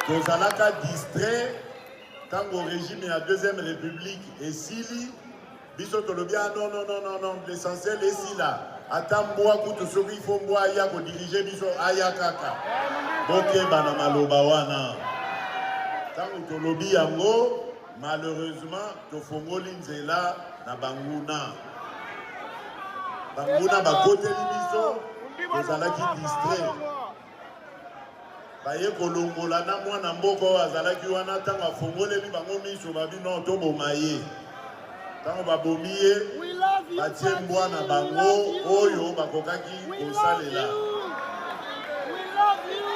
tozalaka distrait tant au régime et à deuxième république et sili biso tolobia non l'essentiel est si là atamboa kutu soki ifo mboa aya ko diriger biso aya kaka bokeba na maloba wana tant tolobi yango malheureusement tofongoli nzela na banguna bakoteli biso tozalaki distrait baye kolongola na mwana mboko azalaki wana ntango afongoleli bango miso babi non toboma ye ntango babomi ye batie mbwa na bango oyo bakokaki kosalela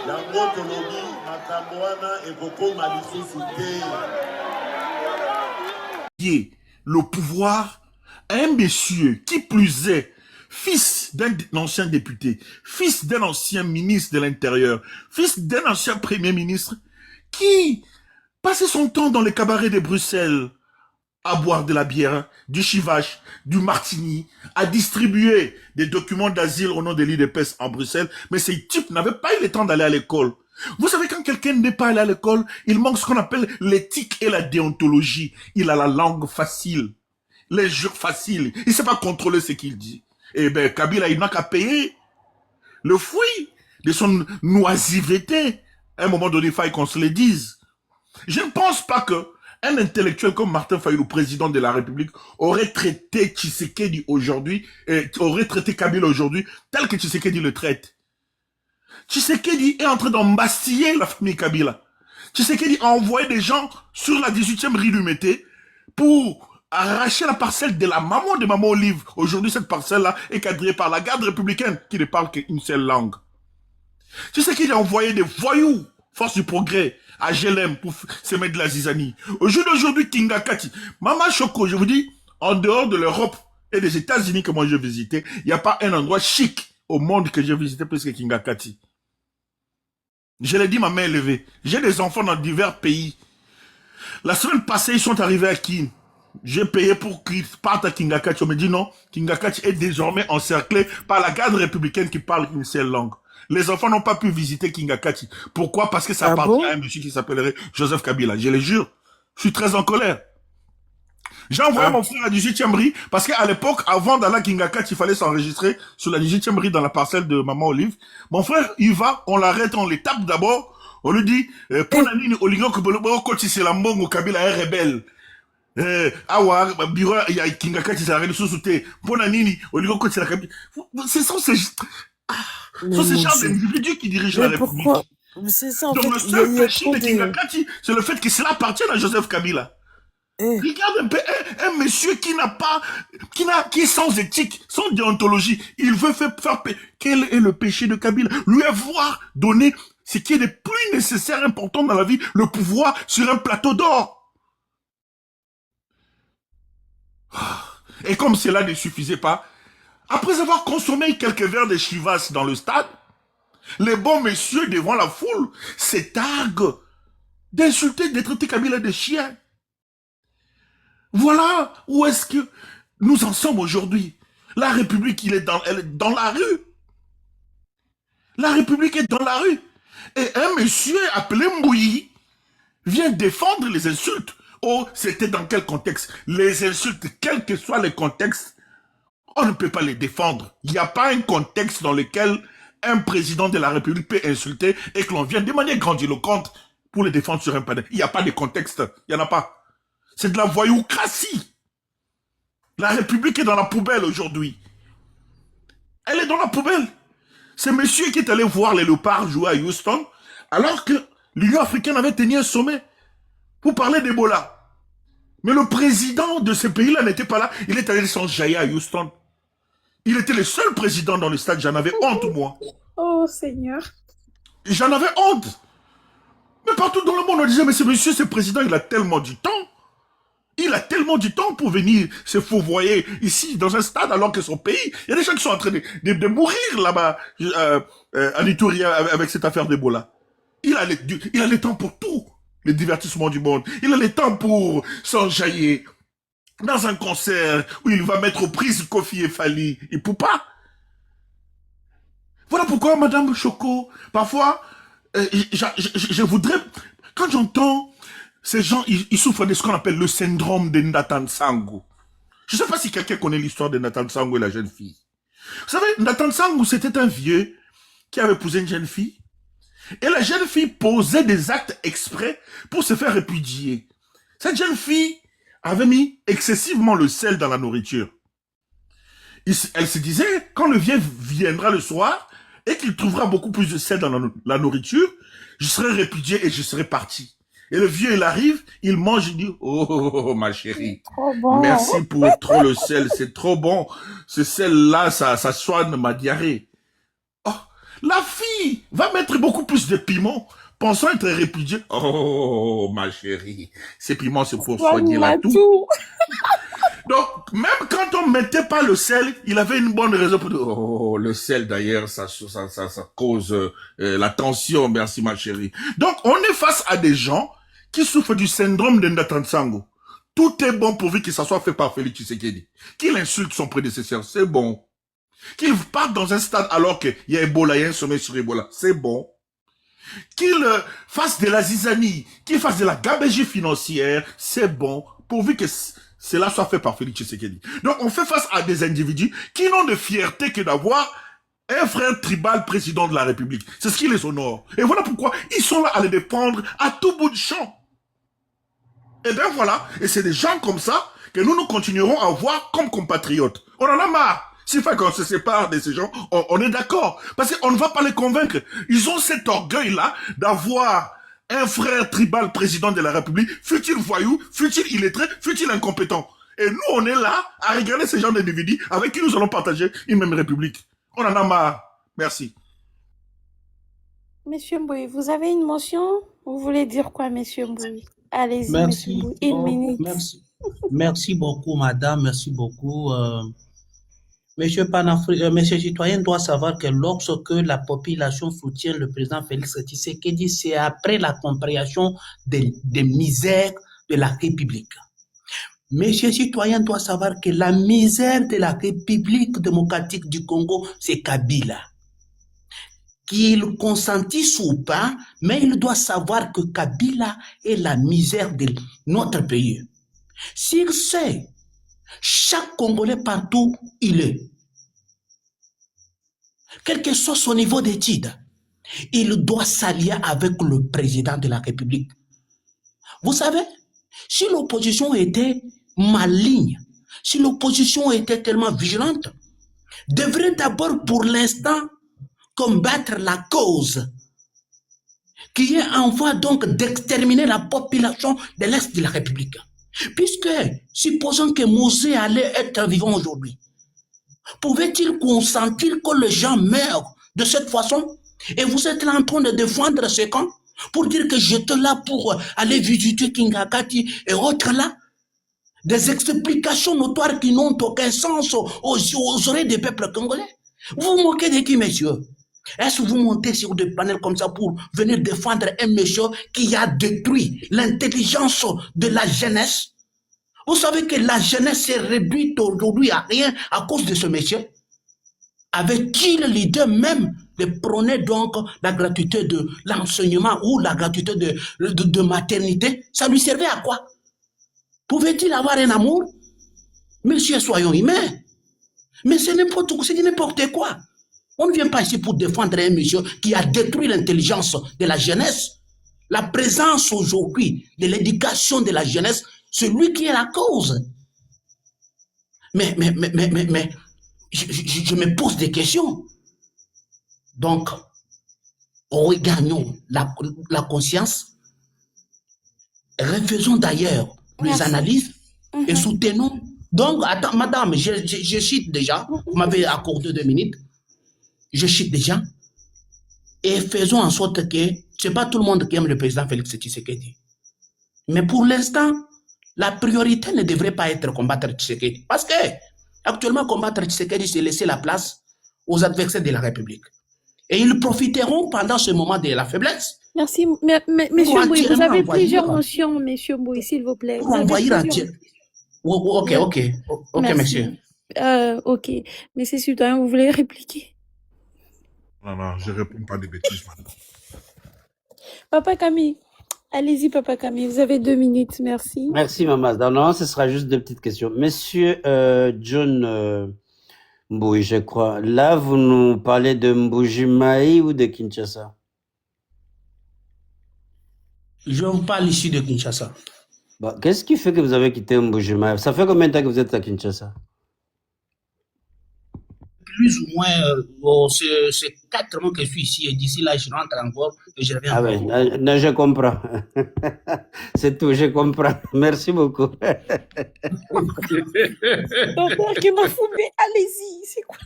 yango tolobi makambo wana ekokoma lisusu te. Le pouvoir à un monsieur qui plus est fils d'un ancien député, fils d'un ancien ministre de l'Intérieur, fils d'un ancien premier ministre, qui passait son temps dans les cabarets de Bruxelles à boire de la bière, du chivache, du martini, à distribuer des documents d'asile au nom de l'IDPS en Bruxelles, mais ces types n'avaient pas eu le temps d'aller à l'école. Vous savez, quand quelqu'un n'est pas allé à l'école, il manque ce qu'on appelle l'éthique et la déontologie. Il a la langue facile, les jures faciles, il ne sait pas contrôler ce qu'il dit. Eh bien, Kabila, il n'a qu'à payer le fruit de son oisiveté. À un moment donné, il faille qu'on se le dise. Je ne pense pas que un intellectuel comme Martin Fayulu, président de la République, aurait traité Tshisekedi aujourd'hui, aurait traité Kabila aujourd'hui, tel que Tshisekedi le traite. Tshisekedi est en train d'embastiller la famille Kabila. Tshisekedi a envoyé des gens sur la 18e rue du Mété pour arracher la parcelle de la maman de Maman Olive. Aujourd'hui, cette parcelle-là est cadrée par la garde républicaine qui ne parle qu'une seule langue. Tshisekedi a envoyé des voyous, force du progrès, à Gelem pour se mettre de la zizanie. Au jour d'aujourd'hui, Kingakati, Mama Choco, je vous dis, en dehors de l'Europe et des États-Unis que moi j'ai visité, il n'y a pas un endroit chic au monde que j'ai visité plus que Kingakati. Je l'ai dit, ma main est levée. J'ai des enfants dans divers pays. La semaine passée, ils sont arrivés à Kin. J'ai payé pour qu'ils partent à Kingakati. On me dit non, Kingakati est désormais encerclé par la garde républicaine qui parle une seule langue. Les enfants n'ont pas pu visiter Kingakati. Pourquoi? Parce que ça appartient à un monsieur qui s'appellerait Joseph Kabila. Je le jure. Je suis très en colère. J'ai envoyé mon frère à 18e rue parce qu'à l'époque, avant d'aller à Kingakati, il fallait s'enregistrer sur la 18e rue dans la parcelle de Maman Olive. Mon frère, il va, on l'arrête, on les tape d'abord. On lui dit, Ponanini, Oligo, Koti, c'est la Mbongo, Kabila est rebelle. Awa, bureau, il y a Kingakati, c'est la reine sous-souté. Ponanini, Oligo, Koti, c'est la Kabila. Ce sont ces gens d'individus qui dirigent la République. C'est ça, en donc fait, le seul péché de Kingakati, c'est le fait que cela appartient à Joseph Kabila. Regarde un peu, un monsieur qui est sans éthique, sans déontologie. Il veut faire quel est le péché de Kabila? Lui avoir donné ce qui est le plus nécessaire, important dans la vie, le pouvoir sur un plateau d'or. Et comme cela ne suffisait pas, après avoir consommé quelques verres de chivas dans le stade, les bons messieurs devant la foule se targuent d'insulter, de traiter Kabila de chien. Voilà où est-ce que nous en sommes aujourd'hui. La République, elle est dans la rue. La République est dans la rue. Et un monsieur appelé Mbouyi vient défendre les insultes. Oh, c'était dans quel contexte? Les insultes, quel que soit le contexte, on ne peut pas les défendre. Il n'y a pas un contexte dans lequel un président de la République peut insulter et que l'on vient de manière grandiloquente pour les défendre sur un panel. Il n'y a pas de contexte. Il n'y en a pas. C'est de la voyoucratie. La République est dans la poubelle aujourd'hui. Elle est dans la poubelle. C'est monsieur qui est allé voir les léopards jouer à Houston, alors que l'Union africaine avait tenu un sommet pour parler d'Ebola. Mais le président de ce pays-là n'était pas là. Il est allé s'enjailler à Houston. Il était le seul président dans le stade. J'en avais honte, moi. Oh, Seigneur. J'en avais honte. Mais partout dans le monde, on disait, mais ce monsieur, ce président, il a tellement du temps. Il a tellement du temps pour venir se fourvoyer ici, dans un stade, alors que son pays, il y a des gens qui sont en train de mourir là-bas, en Ituri, avec cette affaire d'Ebola. Il a le temps pour tout, le divertissement du monde. Il a le temps pour s'enjailler dans un concert où il va mettre aux prises Kofi et Fali. Il ne peut pas. Voilà pourquoi, Madame Choco, parfois, je voudrais Quand j'entends ces gens, ils souffrent de ce qu'on appelle le syndrome de Ndatan Sango. Je ne sais pas si quelqu'un connaît l'histoire de Ndatan Sango et la jeune fille. Vous savez, Ndatan Sango, c'était un vieux qui avait épousé une jeune fille. Et la jeune fille posait des actes exprès pour se faire répudier. Cette jeune fille avait mis excessivement le sel dans la nourriture. Elle se disait, quand le vieux viendra le soir et qu'il trouvera beaucoup plus de sel dans la nourriture, je serai répudié et je serai parti. Et le vieux, il arrive, il mange, il dit, oh, ma chérie, Trop bon. merci pour trop le sel, c'est trop bon. Ce sel-là, ça soigne ma diarrhée. Oh, la fille va mettre beaucoup plus de piment, pensant être répudiée. Oh, ma chérie, ces piments, c'est pour soigner la toux. Tout. Donc, même quand on mettait pas le sel, il avait une bonne raison pour dire, oh, le sel d'ailleurs, ça cause la tension, merci ma chérie. Donc, on est face à des gens qui souffrent du syndrome de Ndatan Sango. Tout est bon pourvu que ça soit fait par Félix Tshisekedi. Qu'il insulte son prédécesseur, c'est bon. Qu'il parte dans un stade alors qu'il y a Ebola, il y a un sommet sur Ebola, c'est bon. Qu'il fasse de la zizanie, qu'il fasse de la gabegie financière, c'est bon, pourvu que cela soit fait par Félix Tshisekedi. Donc on fait face à des individus qui n'ont de fierté que d'avoir un frère tribal président de la République. C'est ce qui les honore. Et voilà pourquoi ils sont là à les défendre à tout bout de champ. Et bien voilà, et c'est des gens comme ça que nous continuerons à voir comme compatriotes. On en a marre. S'il faut qu'on se sépare de ces gens, on est d'accord. Parce qu'on ne va pas les convaincre. Ils ont cet orgueil-là d'avoir un frère tribal président de la République, fut-il voyou, fut-il illettré, fut-il incompétent. Et nous, on est là à regarder ces gens d'individus avec qui nous allons partager une même République. On en a marre. Merci. Monsieur Mbouy, vous avez une motion? Vous voulez dire quoi, Monsieur Mbouy? Allez-y, Monsieur Merci. Mbouy. Une minute. Merci beaucoup, madame. Merci beaucoup. Monsieur citoyen doit savoir que lorsque la population soutient le président Félix Tshisekedi, c'est après la compréhension des misères de la République. Monsieur citoyen doit savoir que la misère de la République démocratique du Congo, c'est Kabila. Qu'il consentisse ou pas, mais il doit savoir que Kabila est la misère de notre pays. S'il sait, chaque Congolais partout il est, quel que soit son niveau d'études, il doit s'allier avec le président de la République. Vous savez, si l'opposition était maligne, si l'opposition était tellement vigilante, devrait d'abord pour l'instant combattre la cause qui est en voie donc d'exterminer la population de l'Est de la République. Puisque, supposons que Mosé allait être vivant aujourd'hui, pouvait-il consentir que les gens meurent de cette façon? Et vous êtes là en train de défendre ce camp pour dire que j'étais là pour aller visiter Kingakati et autres là? Des explications notoires qui n'ont aucun sens aux oreilles des peuples congolais. Vous vous moquez de qui, messieurs? Est-ce que vous montez sur des panels comme ça pour venir défendre un monsieur qui a détruit l'intelligence de la jeunesse? Vous savez que la jeunesse est réduite aujourd'hui à rien à cause de ce monsieur, avec qui le leader même prônait donc la gratuité de l'enseignement ou la gratuité de maternité. Ça lui servait à quoi? Pouvait-il avoir un amour? Monsieur, soyons humains. Mais c'est n'importe quoi, c'est n'importe quoi. On ne vient pas ici pour défendre un monsieur qui a détruit l'intelligence de la jeunesse. La présence aujourd'hui de l'éducation de la jeunesse, c'est lui qui est la cause. Mais je me pose des questions. Donc, regagnons la conscience, refaisons d'ailleurs les analyses et soutenons. Donc, attends, madame, je cite déjà, vous m'avez accordé 2 minutes, je cite déjà, et faisons en sorte que ce n'est pas tout le monde qui aime le président Félix Tshisekedi. Mais pour l'instant, la priorité ne devrait pas être combattre Tshisekedi. Parce que, actuellement, combattre Tshisekedi, c'est laisser la place aux adversaires de la République. Et ils profiteront pendant ce moment de la faiblesse. Merci, Monsieur Mbouy, vous avez plusieurs notions, Monsieur Mbouy, s'il vous plaît. Pour envoyer Ok, monsieur. Ok, mais c'est citoyen, vous voulez répliquer? Non, je ne réponds pas des bêtises, madame. Papa Camille, Allez-y, Papa Camille, vous avez 2 minutes, merci. Merci, maman. Non, ce sera juste 2 petites questions. Monsieur John Mbouy, je crois. Là, vous nous parlez de Mbuji-Mayi ou de Kinshasa? Je vous parle ici de Kinshasa. Bah, qu'est-ce qui fait que vous avez quitté Mbuji-Mayi? Ça fait combien de temps que vous êtes à Kinshasa? Plus ou moins, c'est 4 mois que je suis ici et d'ici là, je rentre encore et je reviens Ah encore. ouais, non, je comprends. C'est tout, je comprends. Merci beaucoup. Tonton Kimafoumé, allez-y, c'est quoi?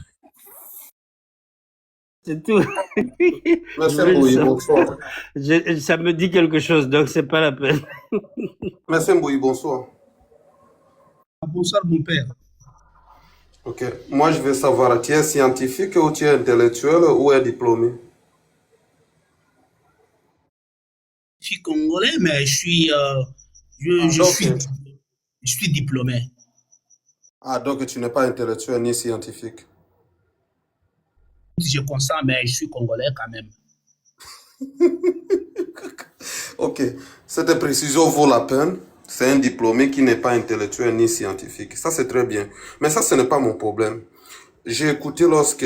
C'est tout. Merci Je veux Mbouy, ça. bonsoir. Ça me dit quelque chose, donc c'est pas la peine. Merci Mbouy, bonsoir. Bonsoir, mon père. Ok. Moi, je veux savoir, tu es scientifique ou tu es intellectuel ou es diplômé? Je suis congolais, mais je suis, je Donc, suis diplômé. donc tu n'es pas intellectuel ni scientifique. Je consens, mais je suis congolais quand même. Ok. Cette précision vaut la peine. C'est un diplômé qui n'est pas intellectuel ni scientifique. Ça, c'est très bien. Mais ça, ce n'est pas mon problème. J'ai écouté lorsque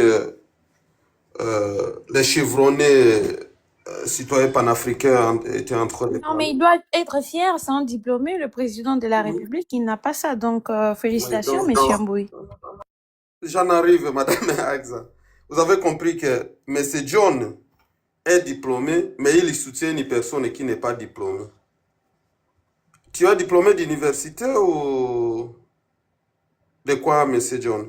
les chevronnés citoyens panafricains étaient en train de Non, parler. mais il doit être fier, c'est un diplômé, le président de la République, il n'a pas ça. Donc, félicitations, Oui, monsieur Mbouy. j'en arrive, Madame Axa. Vous avez compris que M. John est diplômé, mais il soutient une personne qui n'est pas diplômée. Tu es diplômé d'université ou de quoi, M. John?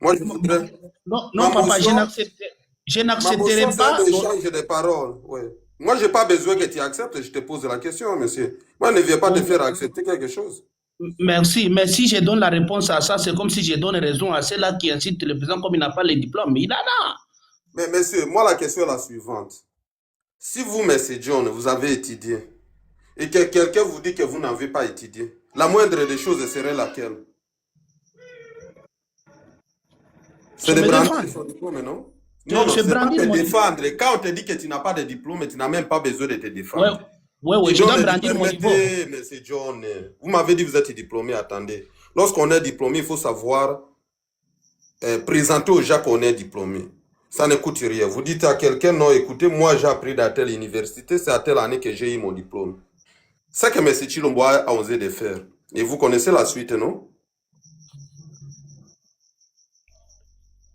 Moi, je voudrais... Non, Ma papa, je motion, n'accepterai c'est pas. un échange de paroles. Ouais. Moi, je n'ai pas besoin que tu acceptes, je te pose la question, monsieur. Moi, ne viens pas te faire accepter quelque chose. Merci, mais si je donne la réponse à ça, c'est comme si je donne raison à ceux-là qui incitent le président comme il n'a pas les diplômes. Il en a. Mais monsieur, moi, la question est la suivante. Si vous, M. John, vous avez étudié, et que quelqu'un vous dit que vous n'avez pas étudié, la moindre des choses serait laquelle? C'est Je de me brandir défends. son diplôme, non? Je Non, c'est pas brandis te mon diplôme. défendre. Quand on te dit que tu n'as pas de diplôme, tu n'as même pas besoin de te défendre. Ouais, je dois brandir mon niveau. Permettez, M. John, vous m'avez dit que vous êtes diplômé, attendez. Lorsqu'on est diplômé, il faut savoir présenter aux gens qu'on est diplômé. Ça ne coûte rien. Vous dites à quelqu'un, non, écoutez, moi j'ai appris dans telle université, c'est à telle année que j'ai eu mon diplôme. C'est que M. Chilombo a osé de faire. Et vous connaissez la suite, non?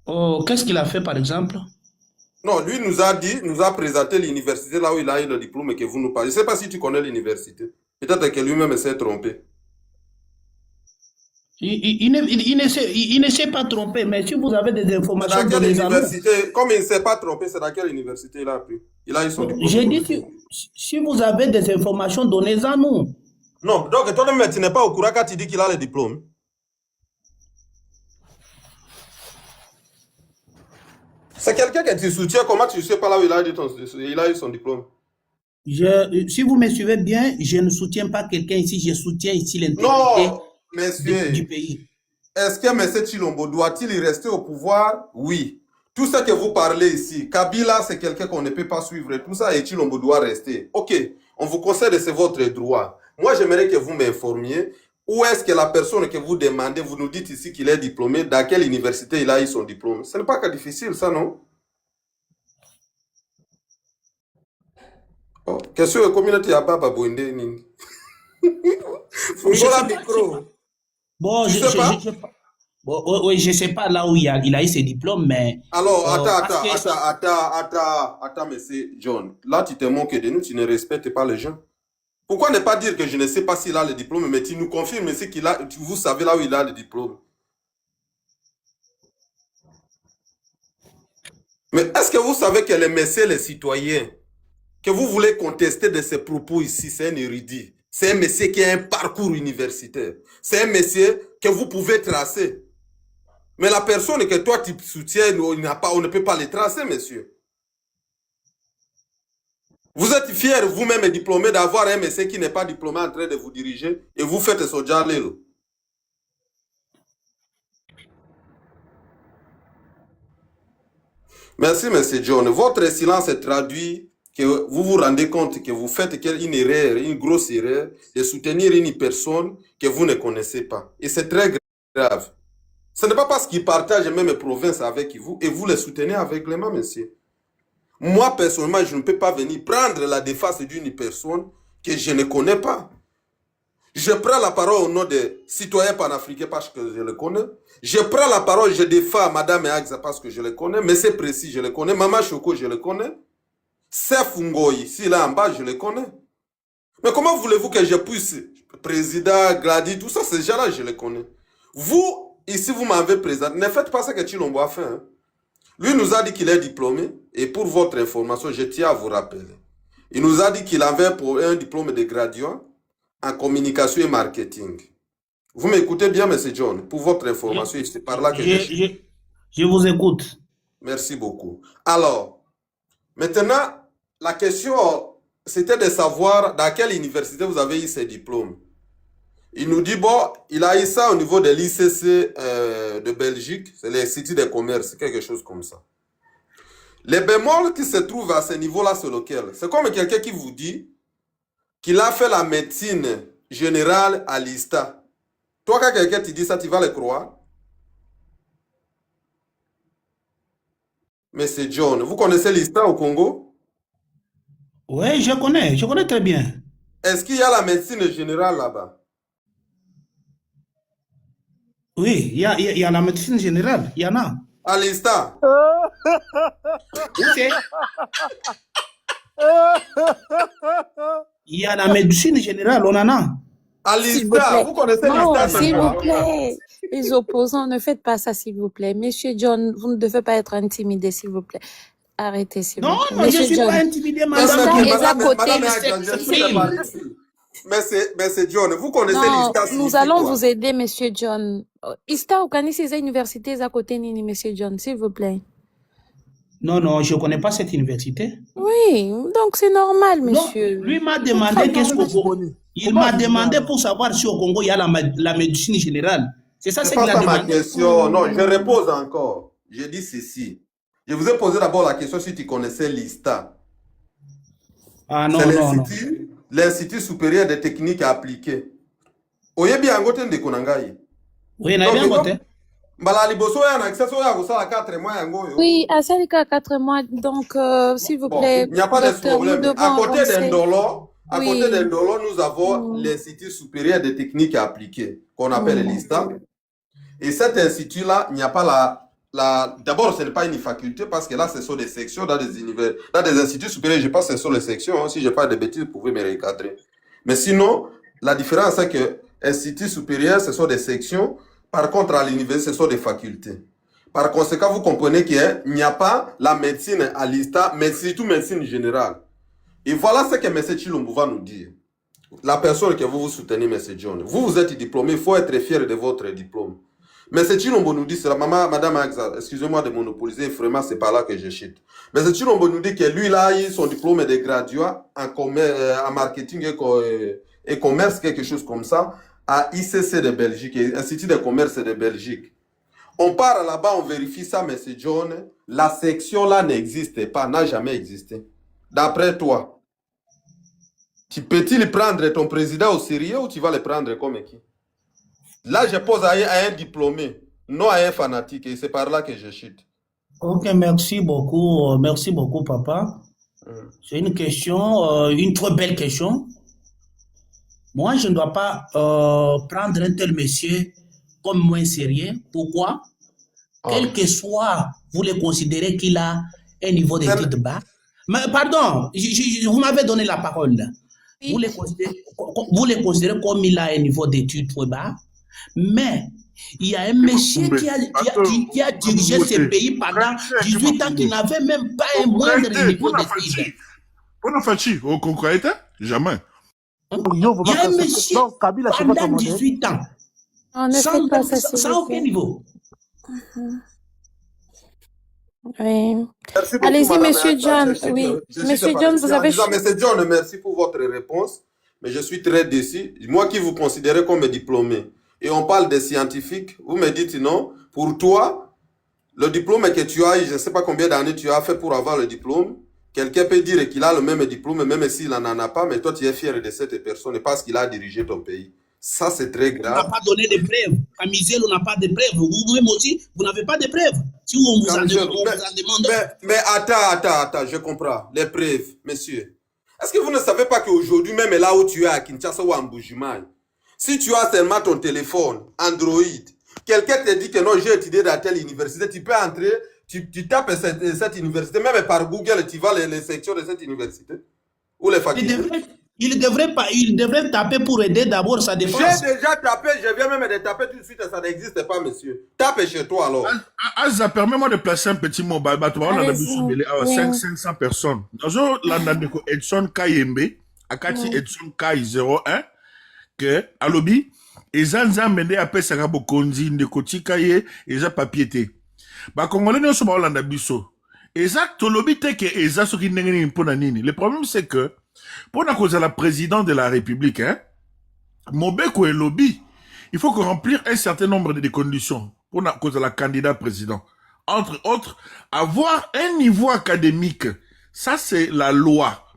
Oh, qu'est-ce qu'il a fait, par exemple? Non, lui nous a présenté l'université là où il a eu le diplôme et que vous nous parlez. Je ne sais pas si tu connais l'université. Peut-être que lui-même s'est trompé. Il ne s'est pas trompé, mais si vous avez des informations, Dans quelle donnez-en-nous. université? Comme il ne s'est pas trompé, c'est dans quelle université il a appris? Il a eu son diplôme. J'ai dit, si vous avez des informations, donnez-en nous. Non, donc toi-même, tu n'es pas au courant quand tu dis qu'il a le diplôme. C'est quelqu'un que tu soutiens, comment tu ne sais pas là où il a eu son diplôme? Si vous me suivez bien, je ne soutiens pas quelqu'un ici, je soutiens ici l'intégrité Non, monsieur. du pays. Est-ce que M. Chilombo doit-il y rester au pouvoir? Oui. Tout ce que vous parlez ici, Kabila, c'est quelqu'un qu'on ne peut pas suivre et tout ça, et Chilombo doit rester. Ok, on vous conseille, c'est votre droit. Moi, j'aimerais que vous m'informiez où est-ce que la personne que vous demandez, vous nous dites ici qu'il est diplômé, dans quelle université il a eu son diplôme. Ce n'est pas que difficile, ça, non? Oh, question de communauté à Baba Bouinde. Fungola micro. Bon, Tu je sais pas? oui, je ne sais pas là où il a eu ses diplômes, mais... Alors, parce que- attends, monsieur John. Là, tu te moques de nous, tu ne respectes pas les gens. Pourquoi ne pas dire que je ne sais pas s'il a le diplôme, mais tu nous confirmes ici qu'il a, vous savez là où il a le diplôme. Mais est-ce que vous savez que les messieurs, les citoyens, que vous voulez contester de ces propos ici, c'est un érudit. C'est un monsieur qui a un parcours universitaire. C'est un monsieur que vous pouvez tracer. Mais la personne que toi tu soutiens, on ne peut pas les tracer, monsieur. Vous êtes fier vous-même diplômé d'avoir un monsieur qui n'est pas diplômé en train de vous diriger et vous faites ce genre-là. Merci, monsieur John. Votre silence traduit que vous vous rendez compte que vous faites une erreur, une grosse erreur, de soutenir une personne que vous ne connaissez pas. Et c'est très grave. Ce n'est pas parce qu'ils partagent même province avec vous et vous les soutenez aveuglément, monsieur. Moi, personnellement, je ne peux pas venir prendre la défense d'une personne que je ne connais pas. Je prends la parole au nom des citoyens panafricains parce que je le connais. Je prends la parole, je défends Madame Agza parce que je le connais. Monsieur Précis, je le connais. Maman Choco, je le connais. Sef Ngoyi, ici, là en bas, je le connais. Mais comment voulez-vous que je puisse, président, Glady, tout ça, ces gens-là, je les connais. Vous, ici, vous m'avez présenté. Ne faites pas ce que Chilombo a fait. Hein. Lui nous a dit qu'il est diplômé. Et pour votre information, je tiens à vous rappeler. Il nous a dit qu'il avait un diplôme de graduat en communication et marketing. Vous m'écoutez bien, M. John, pour votre information, c'est par là que je vous écoute. Merci beaucoup. Alors, maintenant, la question, c'était de savoir dans quelle université vous avez eu ces diplômes. Il nous dit, bon, il a eu ça au niveau de l'ICC de Belgique, c'est l'Institut des commerces, quelque chose comme ça. Les bémols qui se trouvent à ce niveau-là, c'est lequel? C'est comme quelqu'un qui vous dit qu'il a fait la médecine générale à l'ISTA. Toi, quand quelqu'un te dit ça, tu vas le croire? Mais c'est John. Vous connaissez l'ISTA au Congo? Oui, je connais très bien. Est-ce qu'il y a la médecine générale là-bas? Oui, il y a la médecine générale, il y en a. À l'ISTA? Il y a la médecine générale, on en a. À l'ISTA, vous connaissez Non, l'ISTA? s'il vous plaît. Les opposants, ne faites pas ça, s'il vous plaît. Monsieur John, vous ne devez pas être intimidé, s'il vous plaît. Arrêtez, s'il vous plaît. Non, je ne suis pas intimidé, madame. Mais c'est John, vous connaissez Non, l'ISTA? nous allons vous aider, monsieur John. ISTA organise ces universités à côté Nini, monsieur John, s'il vous plaît. Non, je ne connais pas cette université. Oui, donc c'est normal, monsieur. Non, lui m'a demandé qu'est-ce qu'on veut. Il m'a demandé pour savoir si au Congo il y a la médecine générale. C'est ça, c'est qu'il a demandé. ma question. Non, je repose encore. Je dis ceci. Je vous ai posé d'abord la question si tu connaissais l'ISTA. Ah non, non. L'Institut supérieur des techniques appliquées. Oyebi angote ndekonangai. Oui, n'a bien goté. Oui, à Salika 4 mois, donc s'il vous plaît. Il n'y a pas de problème. À côté d'un dollar, nous avons l'Institut supérieur des techniques appliquées, qu'on appelle l'ISTA. Et cet institut-là, il n'y a pas D'abord, ce n'est pas une faculté parce que là, ce sont des sections dans des instituts supérieurs. Je pense que ce sont les sections. Hein. Si je parle de bêtises, vous pouvez me recadrer. Mais sinon, la différence, c'est que institut supérieur, ce sont des sections. Par contre, à l'université, ce sont des facultés. Par conséquent, vous comprenez qu'il n'y a pas la médecine à l'ISTA, mais surtout médecine générale. Et voilà ce que M. Chilombo va nous dire. La personne que vous soutenez, M. John, vous êtes diplômé, il faut être fier de votre diplôme. Mais M. Chilombo nous dit, c'est Madame Agza, excusez-moi de monopoliser, vraiment, c'est pas là que je chute. Mais M. Chilombo nous dit que lui, là, il a eu son diplôme de graduat en marketing et commerce, quelque chose comme ça, à ICC de Belgique, Institut de commerce de Belgique. On part là-bas, on vérifie ça, M. John, la section là n'existe pas, n'a jamais existé. D'après toi, peux-tu prendre ton président au sérieux ou tu vas le prendre comme qui? Là, je pose à un diplômé, non à un fanatique, et c'est par là que je chute. Ok, merci beaucoup, papa. C'est une question, une très belle question. Moi, je ne dois pas prendre un tel monsieur comme moins sérieux. Pourquoi? Quel que soit, vous le considérez qu'il a un niveau d'études bas. Mais pardon, vous m'avez donné la parole. Oui. Vous le considérez comme il a un niveau d'études très bas. Mais il y a un monsieur qui a dirigé ce pays pendant 18 ans qui n'avait même pas un moindre niveau d'études. On a fait au Congo, jamais. Il y a un monsieur pendant 18 ans. Sans aucun niveau. Oui. Allez-y, monsieur John. Oui. Monsieur John, vous avez... Monsieur John, merci pour votre réponse. Mais je suis très déçu. Moi qui vous considère comme diplômé, et on parle des scientifiques, vous me dites non. Pour toi, le diplôme que tu as, je ne sais pas combien d'années tu as fait pour avoir le diplôme, Quelqu'un peut dire qu'il a le même diplôme, même s'il n'en a pas, mais toi, tu es fier de cette personne parce qu'il a dirigé ton pays. Ça, c'est très On n'a grave. pas donné de preuves. Camisel, on n'a pas de preuves. Vous-même aussi, vous n'avez pas de preuves. Si on vous en demande. Mais attends, je comprends. Les preuves, monsieur. Est-ce que vous ne savez pas qu'aujourd'hui, même là où tu es à Kinshasa ou à Mbujimaï, si tu as seulement ton téléphone Android, quelqu'un te dit que non, j'ai étudié dans telle université, tu peux entrer, tu tapes cette université, même par Google, tu vas les sections de cette université ou les facultés. Il devrait taper pour aider d'abord sa défense. J'ai déjà tapé, je viens même de taper tout de suite, ça n'existe pas, monsieur. Tape chez toi alors. Ça permet-moi de placer un petit mot. On a 500 personnes. Dans l'Andandeko Edson Kayembe, Akati Edson Kay 01, que, à lobby, Ezanza Mende appelle Sarabo Konzi, Ndekotika ye, Eza papier. Congolais ne sont pas Hollanda Bisso. Exact, lobby te que Eza ce qui n'est pas nini. Le problème, c'est que, pour la cause de la présidente de la République, Mobeko et lobby, il faut remplir un certain nombre de conditions pour la cause de la candidat président. Entre autres, avoir un niveau académique. Ça, c'est la loi.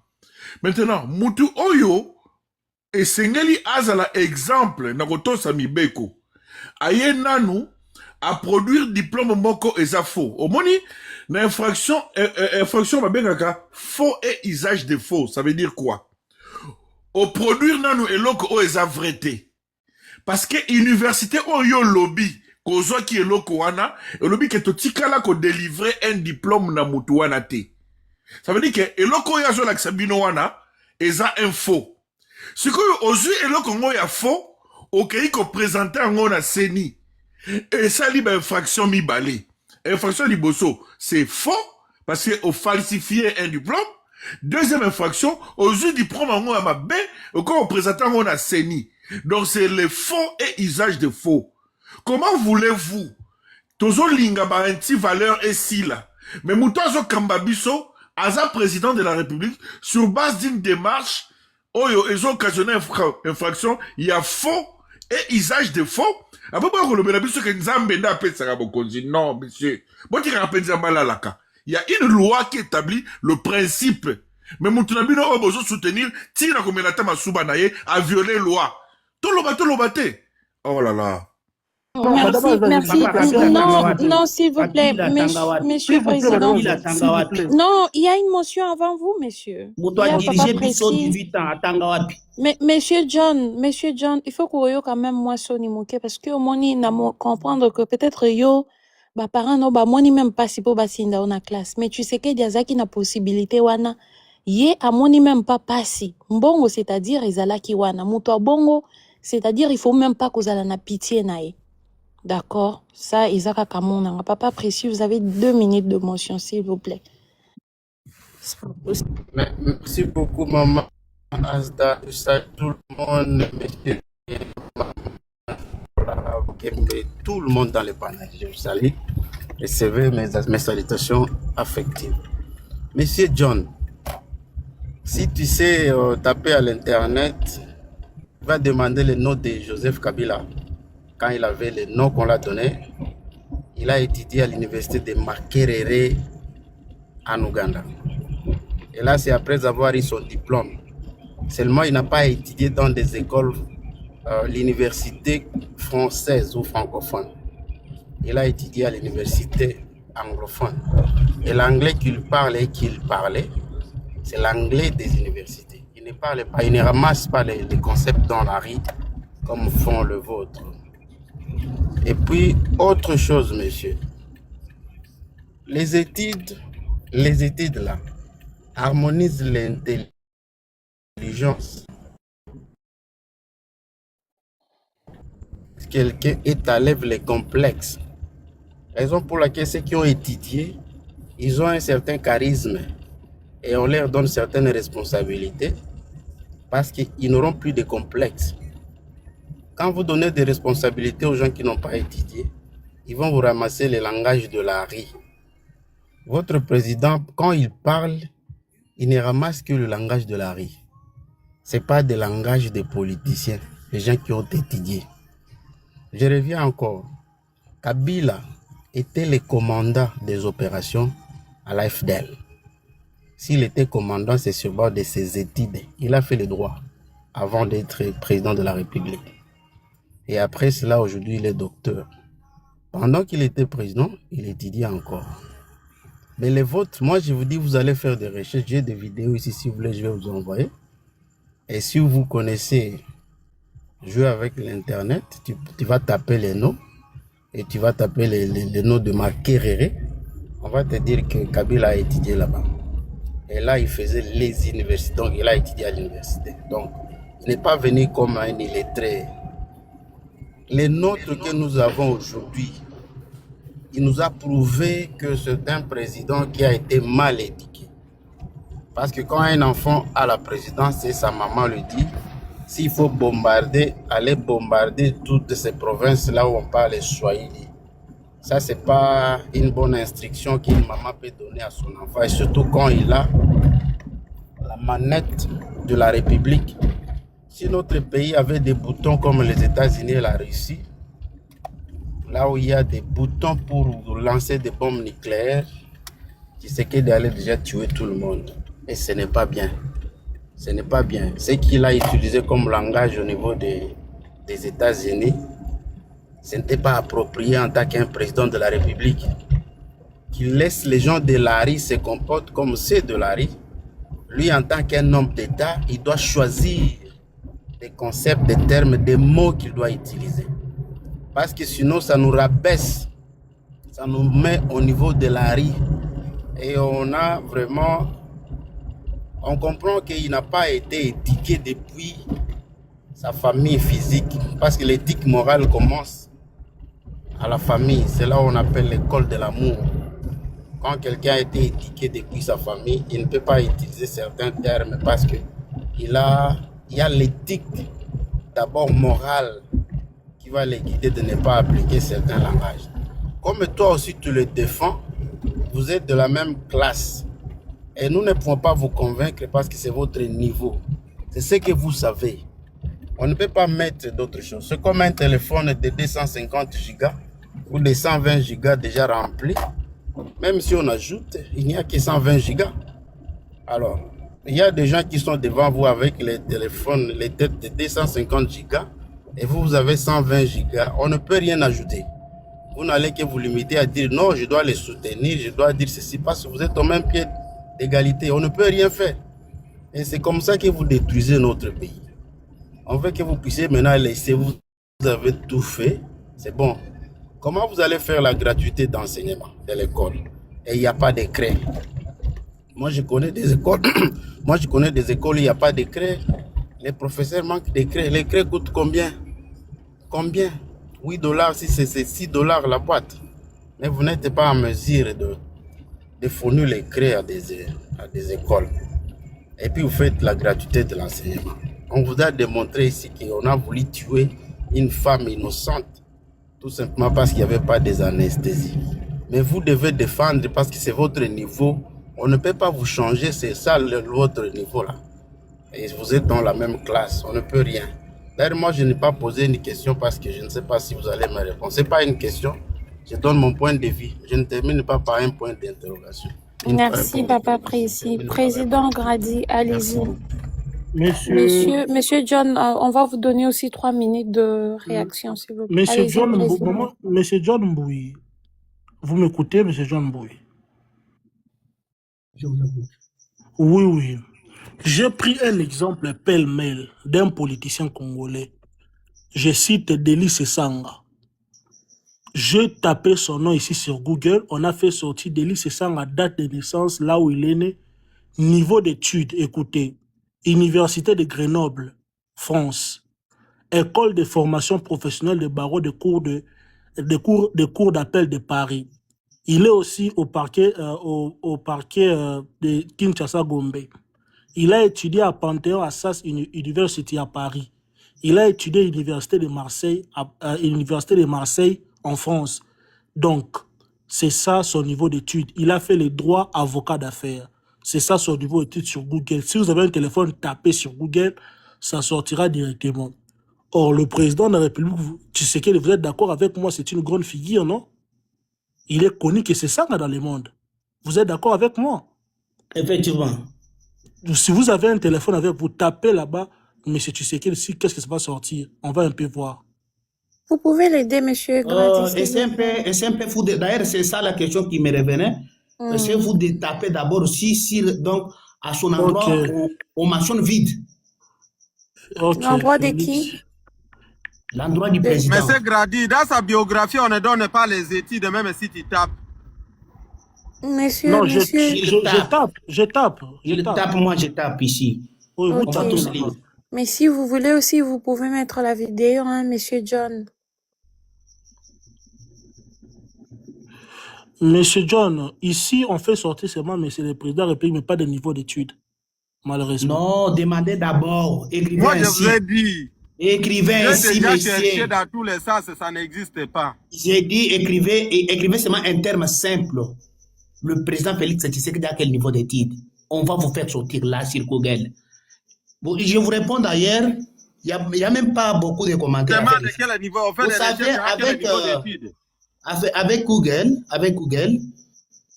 Maintenant, Mutu Oyo, et Sengeli Azala exemple, Nagoto Samibeko, aye nanu, à produire diplôme moko ezafo. Au moni, l'infraction, faux et usage de faux. Ça veut dire quoi? Au produire nanu eloko o ezavreté. Parce que université oyo lobby, kozwa ki eloko wana, et lobby ke totikala ko délivrer un diplôme na mutu wana te. Ça veut dire que eloko oyo azo lakisa bino wana, eza un faux. Si que ozwi eloko ngo ya faux, okei ko présenter ngo na seni. Et ça libre infraction mibale. Infraction liboso, c'est faux, parce que au falsifier un diplôme. Deuxième infraction, ozwi diplôme ngo ya mabe, oko présenter ngo na seni. Donc c'est le faux et usage de faux. Comment voulez-vous tozo linga ba anti valeur et si là. Mais Moutazo Kambabiso, aza président de la République, sur base d'une démarche, oyo, ils ont occasionné infraction, il y a faux et usage de faux. Après, on le bénéfice que Nzambe n'a pas ça bokonzi. Non, monsieur. Bon, tu rappelles Zambalalaka. Il y a une loi qui établit le principe. Mais Moutunabino a besoin de soutenir, tira comme la tama soubanaye, à violer loi. Tout le bate. Oh là là. Merci. Non, s'il vous plaît, monsieur président. Non, il y a une motion avant vous, monsieur. Il y a papa précis. Mais monsieur John, il faut que yo quand même moi soni moke parce que moni na comprendre que peut-être yo ba parents no ba moni même pas si po basinda on a classe. Mais tu sais que diazaki na possibilité wana ye a moni même pas passi. Mbongo c'est-à-dire ezalaki wana muto bongo, c'est-à-dire il faut même pas kozala na pitié na ye. D'accord, ça, Isaka Kamona. Papa précis, vous avez 2 minutes de motion, s'il vous plaît. Merci beaucoup, maman Asda. Je salue tout le monde, monsieur. Tout le monde dans le panel. Je vous salue. Recevez mes salutations affectives. Monsieur John, si tu sais taper à l'internet, va demander le nom de Joseph Kabila. Quand il avait le nom qu'on l'a donné, il a étudié à l'université de Makerere en Ouganda. Et là, c'est après avoir eu son diplôme. Seulement, il n'a pas étudié dans des écoles, l'université française ou francophone. Il a étudié à l'université anglophone. Et l'anglais qu'il parle et qu'il parlait, c'est l'anglais des universités. Il ne parle pas, il ne ramasse pas les concepts dans la rue comme font le vôtre. Et puis, autre chose, monsieur. Les études là, harmonisent l'intelligence. Quelqu'un étalève les complexes. Raison pour laquelle ceux qui ont étudié, ils ont un certain charisme et on leur donne certaines responsabilités parce qu'ils n'auront plus de complexes. Quand vous donnez des responsabilités aux gens qui n'ont pas étudié, ils vont vous ramasser le langage de la rue. Votre président, quand il parle, il ne ramasse que le langage de la rue. Ce n'est pas le langage des politiciens, des gens qui ont étudié. Je reviens encore. Kabila était le commandant des opérations à la FDL. S'il était commandant, c'est sur base de ses études. Il a fait le droit avant d'être président de la République. Et après cela, aujourd'hui, il est docteur. Pendant qu'il était président, il étudiait encore. Mais les vôtres, moi je vous dis, vous allez faire des recherches. J'ai des vidéos ici, si vous voulez, je vais vous envoyer. Et si vous connaissez jouer avec l'Internet, tu vas taper les noms et tu vas taper les noms de Makerere. On va te dire que Kabila a étudié là-bas. Et là, il faisait les universités, donc il a étudié à l'université. Donc, il n'est pas venu comme un illettré. Les nôtres que nous avons aujourd'hui, il nous a prouvé que c'est un président qui a été mal éduqué. Parce que quand un enfant a la présidence, et sa maman lui dit, s'il faut bombarder, allez bombarder toutes ces provinces là où on parle les Swahili. Ça, ce n'est pas une bonne instruction qu'une maman peut donner à son enfant, et surtout quand il a la manette de la République. Si notre pays avait des boutons comme les États-Unis et la Russie, là où il y a des boutons pour lancer des bombes nucléaires, Tshisekedi allait déjà tuer tout le monde. Et ce n'est pas bien. Ce n'est pas bien. Ce qu'il a utilisé comme langage au niveau des États-Unis, ce n'était pas approprié en tant qu'un président de la République. Qu'il laisse les gens de la rue se comportent comme ceux de la rue. Lui, en tant qu'un homme d'État, il doit choisir des concepts, des termes, des mots qu'il doit utiliser. Parce que sinon, ça nous rabaisse. Ça nous met au niveau de la rue. Et on a vraiment... On comprend qu'il n'a pas été éduqué depuis sa famille physique. Parce que l'éthique morale commence à la famille. C'est là où on appelle l'école de l'amour. Quand quelqu'un a été éduqué depuis sa famille, il ne peut pas utiliser certains termes parce que il y a l'éthique d'abord morale qui va les guider de ne pas appliquer certains langages. Comme toi aussi tu le défends, vous êtes de la même classe. Et nous ne pouvons pas vous convaincre parce que c'est votre niveau. C'est ce que vous savez. On ne peut pas mettre d'autres choses. C'est comme un téléphone de 250 gigas ou de 120 gigas déjà rempli. Même si on ajoute, il n'y a que 120 gigas. Alors, il y a des gens qui sont devant vous avec les téléphones, les têtes de 250 gigas et vous avez 120 gigas. On ne peut rien ajouter. Vous n'allez que vous limiter à dire non, je dois les soutenir, je dois dire ceci parce que vous êtes au même pied d'égalité. On ne peut rien faire. Et c'est comme ça que vous détruisez notre pays. On veut que vous puissiez maintenant laisser, vous avez tout fait, c'est bon. Comment vous allez faire la gratuité d'enseignement de l'école? Et il n'y a pas de décret. Moi, je connais des écoles. Moi, je connais des écoles où il n'y a pas de décret. Les professeurs manquent de décret. Les décrets coûtent combien? Combien? 8 $, si c'est 6 $ la boîte. Mais vous n'êtes pas en mesure de fournir les décrets à des écoles. Et puis, vous faites la gratuité de l'enseignement. On vous a démontré ici qu'on a voulu tuer une femme innocente. Tout simplement parce qu'il n'y avait pas des anesthésies. Mais vous devez défendre parce que c'est votre niveau. On ne peut pas vous changer, c'est ça votre niveau là. Et vous êtes dans la même classe, on ne peut rien. D'ailleurs, moi je n'ai pas posé une question parce que je ne sais pas si vous allez me répondre. Ce n'est pas une question, je donne mon point de vue. Je ne termine pas par un point d'interrogation. Merci, papa précis. Président Grady, allez-y. Monsieur John, on va vous donner aussi 3 minutes de réaction, s'il vous plaît. Monsieur John Mbouy, vous m'écoutez, Monsieur John Mbouy? Je vous écoute. Oui. J'ai pris un exemple pêle-mêle d'un politicien congolais. Je cite Délice Sanga. J'ai tapé son nom ici sur Google. On a fait sortir Délice Sanga, date de naissance, là où il est né. Niveau d'études, écoutez. Université de Grenoble, France. École de formation professionnelle de barreau de cours d'appel de Paris. Il est aussi au parquet de Kinshasa Gombe. Il a étudié à Panthéon Assas University à Paris. Il a étudié à l'Université de Marseille, en France. Donc, c'est ça son niveau d'études. Il a fait le droit avocat d'affaires. C'est ça son niveau d'études sur Google. Si vous avez un téléphone, tapez sur Google, ça sortira directement. Or, le président de la République, Tshisekedi, vous êtes d'accord avec moi, c'est une grande figure, non? Il est connu que c'est ça dans le monde. Vous êtes d'accord avec moi? Effectivement. Si vous avez un téléphone avec vous, tapez là-bas, monsieur Tshisekedi, si qu'est-ce que ça va sortir? On va un peu voir. Vous pouvez l'aider, monsieur Grady. Et c'est un peu fou. D'ailleurs, c'est ça la question qui me revenait. C'est vous de taper d'abord si donc à son endroit, on mentionne vide. L'endroit de qui? L'endroit du président. Mais c'est Grady, dans sa biographie, on ne donne pas les études, même si tu tapes. Monsieur, non, monsieur. Je tape. Moi, je tape ici. Oui, Okay. vous tapez tous lire. Mais si vous voulez aussi, vous pouvez mettre la vidéo, hein, monsieur John. Monsieur John, ici, on fait sortir seulement monsieur le président de la République, mais pas de niveau d'études, malheureusement. Non, demandez d'abord. Écrivez Moi, ainsi. je vous ai dit. Écrivez ainsi, J'ai déjà cherché messieurs. dans tous les sens, ça n'existe pas. J'ai dit écrivez seulement un terme simple. Le président Félix Tshisekedi à quel niveau d'études? On va vous faire sortir là sur Google. Bon, je vous réponds d'ailleurs, il n'y a même pas beaucoup de commentaires. Demande de quel niveau on fait Vous des savez, recherches à quel niveau d'études. avec Google,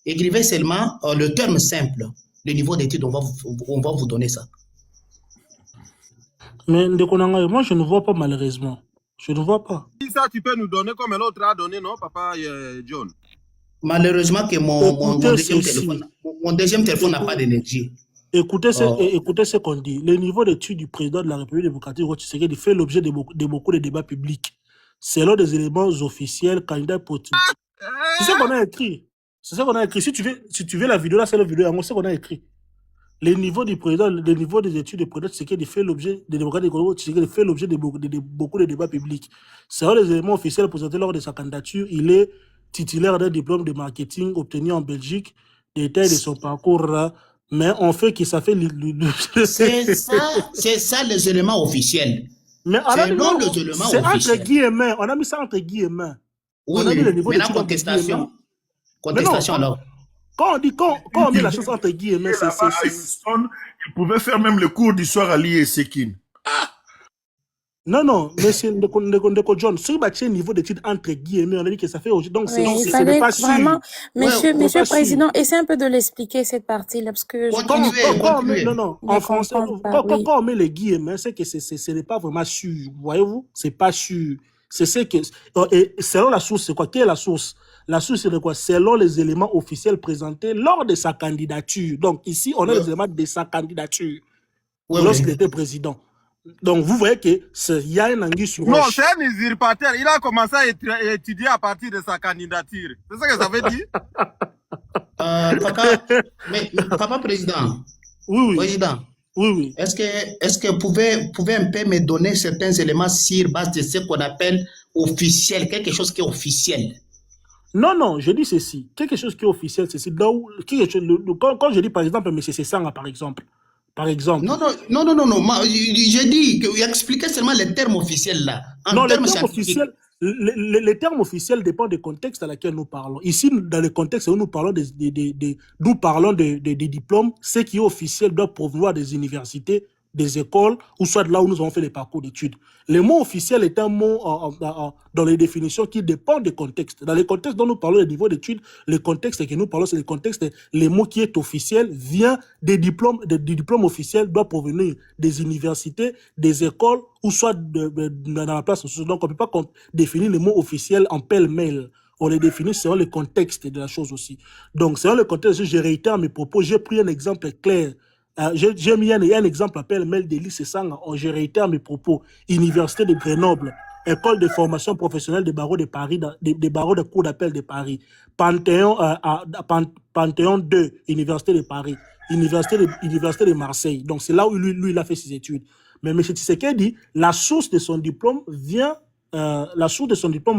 écrivez seulement le terme simple, le niveau d'études, on va vous donner ça. Mais moi, je ne vois pas malheureusement. Je ne vois pas. Si ça, tu peux nous donner comme l'autre a donné, non, papa John? Malheureusement que mon deuxième téléphone n'a pas d'énergie. Écoutez ce qu'on dit. Le niveau d'études du président de la République démocratique Tshisekedi fait l'objet de beaucoup de débats publics. Selon des éléments officiels, candidat politique. C'est ce qu'on a écrit. C'est ça qu'on a écrit. Si tu veux la vidéo, là, c'est la vidéo. C'est ce qu'on a écrit. Le niveau du président, le niveau des études du président Tshisekedi fait l'objet des démocrates Tshisekedi fait l'objet de beaucoup de débats publics. Selon les éléments officiels présentés lors de sa candidature, il est titulaire d'un diplôme de marketing obtenu en Belgique, détail de son parcours. Mais on fait que ça fait... C'est ça les éléments officiels. Mais non les éléments officiels. C'est entre guillemets. On a mis ça entre guillemets. Oui, on a mis le niveau mais la contestation. Contestation alors. Quand on met la chose entre guillemets, il pouvait faire même le cours du soir à l'IESEKIN. Non, mais c'est Ndeko John. Si tu as un niveau d'études entre guillemets, on a dit que ça fait aujourd'hui. Donc, oui, c'est pas sûr. Vraiment, monsieur le Président, essaie un peu de l'expliquer cette partie-là, parce que en français, quand on met les guillemets, c'est que ce n'est pas vraiment sûr. Voyez-vous? C'est pas sûr. C'est ce que. Et selon la source, c'est quoi? Quelle est la source? La source, c'est de quoi? Selon les éléments officiels présentés lors de sa candidature. Donc, ici, on a les éléments de sa candidature lorsqu'il était président. Donc, vous voyez qu'il y a un anguille sur roche. Non, c'est un usurpateur. Il a commencé à étudier à partir de sa candidature. C'est ça que ça veut dire? Papa président. Oui. Président. Oui. Est-ce que vous pouvez un peu me donner certains éléments sur base de ce qu'on appelle officiel, quelque chose qui est officiel? Non, je dis ceci. Quelque chose qui est officiel, c'est ceci. Quand je dis, par exemple, M. Sessanga, par exemple. Non. J'ai dit expliquez seulement les termes officiels là. Non, les termes officiels. Les termes officiels dépendent du contexte dans lequel nous parlons. Ici, dans le contexte où nous parlons des diplômes, ce qui est officiel doit provenir des universités, des écoles, ou soit de là où nous avons fait les parcours d'études. Le mot officiel est un mot dans les définitions qui dépend du contexte. Dans le contexte dont nous parlons des niveaux d'études, le contexte que nous parlons, c'est le contexte, le mot qui est officiel vient des diplômes officiels, doit provenir des universités, des écoles, ou soit dans la place. Donc, on ne peut pas définir le mot officiel en pêle-mêle. On les définit selon le contexte de la chose aussi. Donc, selon le contexte, je réitère mes propos. J'ai pris un exemple clair. J'ai mis un exemple appelé Mel Delis Sessanga. Je réitère mes propos. Université de Grenoble, École de formation professionnelle des barreaux de Paris, des barreaux de cour d'appel de Paris, Panthéon 2, Université de Paris, Université de Marseille. Donc c'est là où lui il a fait ses études. Mais M. Tshisekedi, la source de son diplôme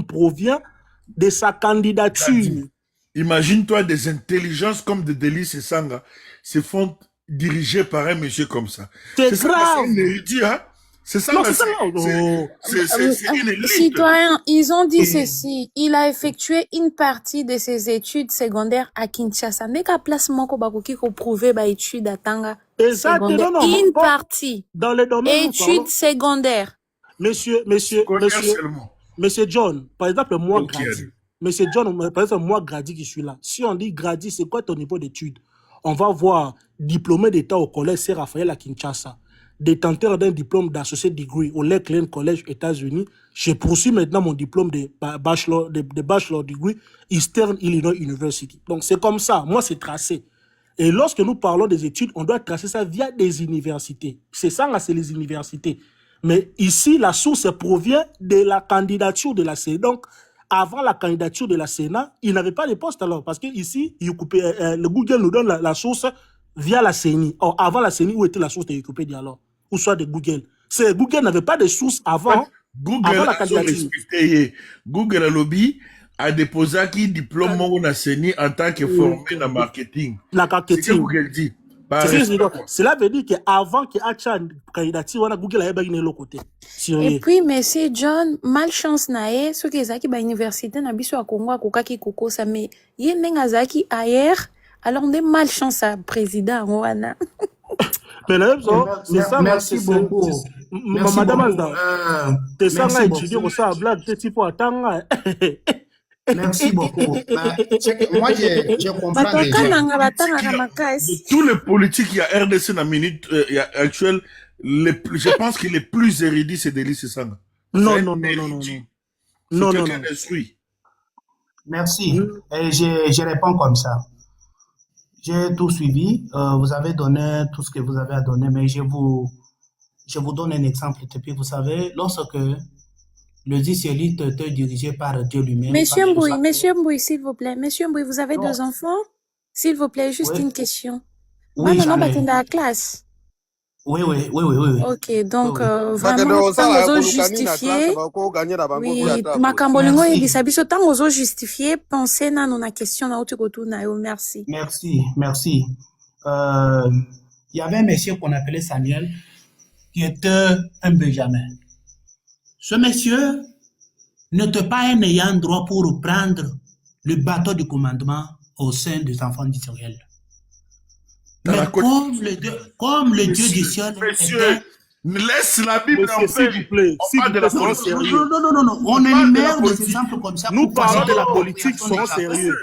provient de sa candidature. Imagine-toi des intelligences comme de Delis Sessanga se font dirigé par un monsieur comme ça. C'est grave. C'est ça. C'est une élite. Citoyens, ils ont dit ceci. Il a effectué une partie de ses études secondaires à Kinshasa. N'est qu'à place moko bakoki ko prouver ba études à Tanga. Une partie. Dans les domaines études secondaires. Monsieur John, par exemple, moi, Grady. Monsieur John, par exemple, moi, Grady qui suis là. Si on dit Grady, c'est quoi ton niveau d'études? on va voir diplômé d'État au collège C. Raphaël à Kinshasa, détenteur d'un diplôme d'associé degree au Lakeland College États-Unis. Je poursuis maintenant mon diplôme de bachelor degree Eastern Illinois University. Donc c'est comme ça, moi c'est tracé. Et lorsque nous parlons des études, on doit tracer ça via des universités. C'est ça, là, c'est les universités. Mais ici, la source provient de la candidature de la Sénat. Donc, avant la candidature de la Sénat, il n'avait pas de poste alors. Parce que ici, le Google nous donne la source via la CENI. Or, avant la CENI, où était la source de Wikipédia alors? Ou soit de Google. Google n'avait pas de source avant, avant la candidature. Google a lobby a déposé qui diplôme on a CENI en tant que formé dans marketing. La marketing. C'est ce que Google dit. Cela veut dire qu'avant qu'il y ait une candidature, Google a eu l'autre côté. Et puis, monsieur John, malchance nae, ce qui est à l'université, n'a pas à Congo, à Kokaki Koko, ça mais, il y a un azaki ailleurs, alors on est malchance à président, Rwanda. Mais là, c'est ça, merci beaucoup. Madame Azda, c'est ça, on a étudié pour ça, blague, c'est pour attendre. Merci beaucoup. Moi, je comprends déjà. Tous les politiques, il y a RDC dans la minute actuelle, je pense que les plus érudits, c'est Delis Sesanga. Non. Merci. Et je réponds comme ça. J'ai tout suivi. Vous avez donné tout ce que vous avez à donner, mais je vous donne un exemple. Et puis, vous savez, lorsque le discélite était dirigé par Dieu lui-même. Monsieur Mbouy, s'il vous plaît. Monsieur Mbouy, vous avez deux enfants? S'il vous plaît, juste une question. Oui, maintenant, on dans la classe. Oui. Ok, donc, vraiment, tant aux justifiés. Oui, Makambolingo et Gisabiso, tant aux justifiés, pensez na non question na otukotu na yo, merci. Merci. Il y avait un monsieur qu'on appelait Samuel, qui était un Benjamin. Ce monsieur n'était pas un ayant droit pour prendre le bateau du commandement au sein des enfants d'Israël. Mais comme le Dieu du ciel était... Laisse la Bible en paix. S'il vous plaît. On parle de la politique. Non. On énumère des exemples comme ça. Nous parlons de la politique, soyons sérieux.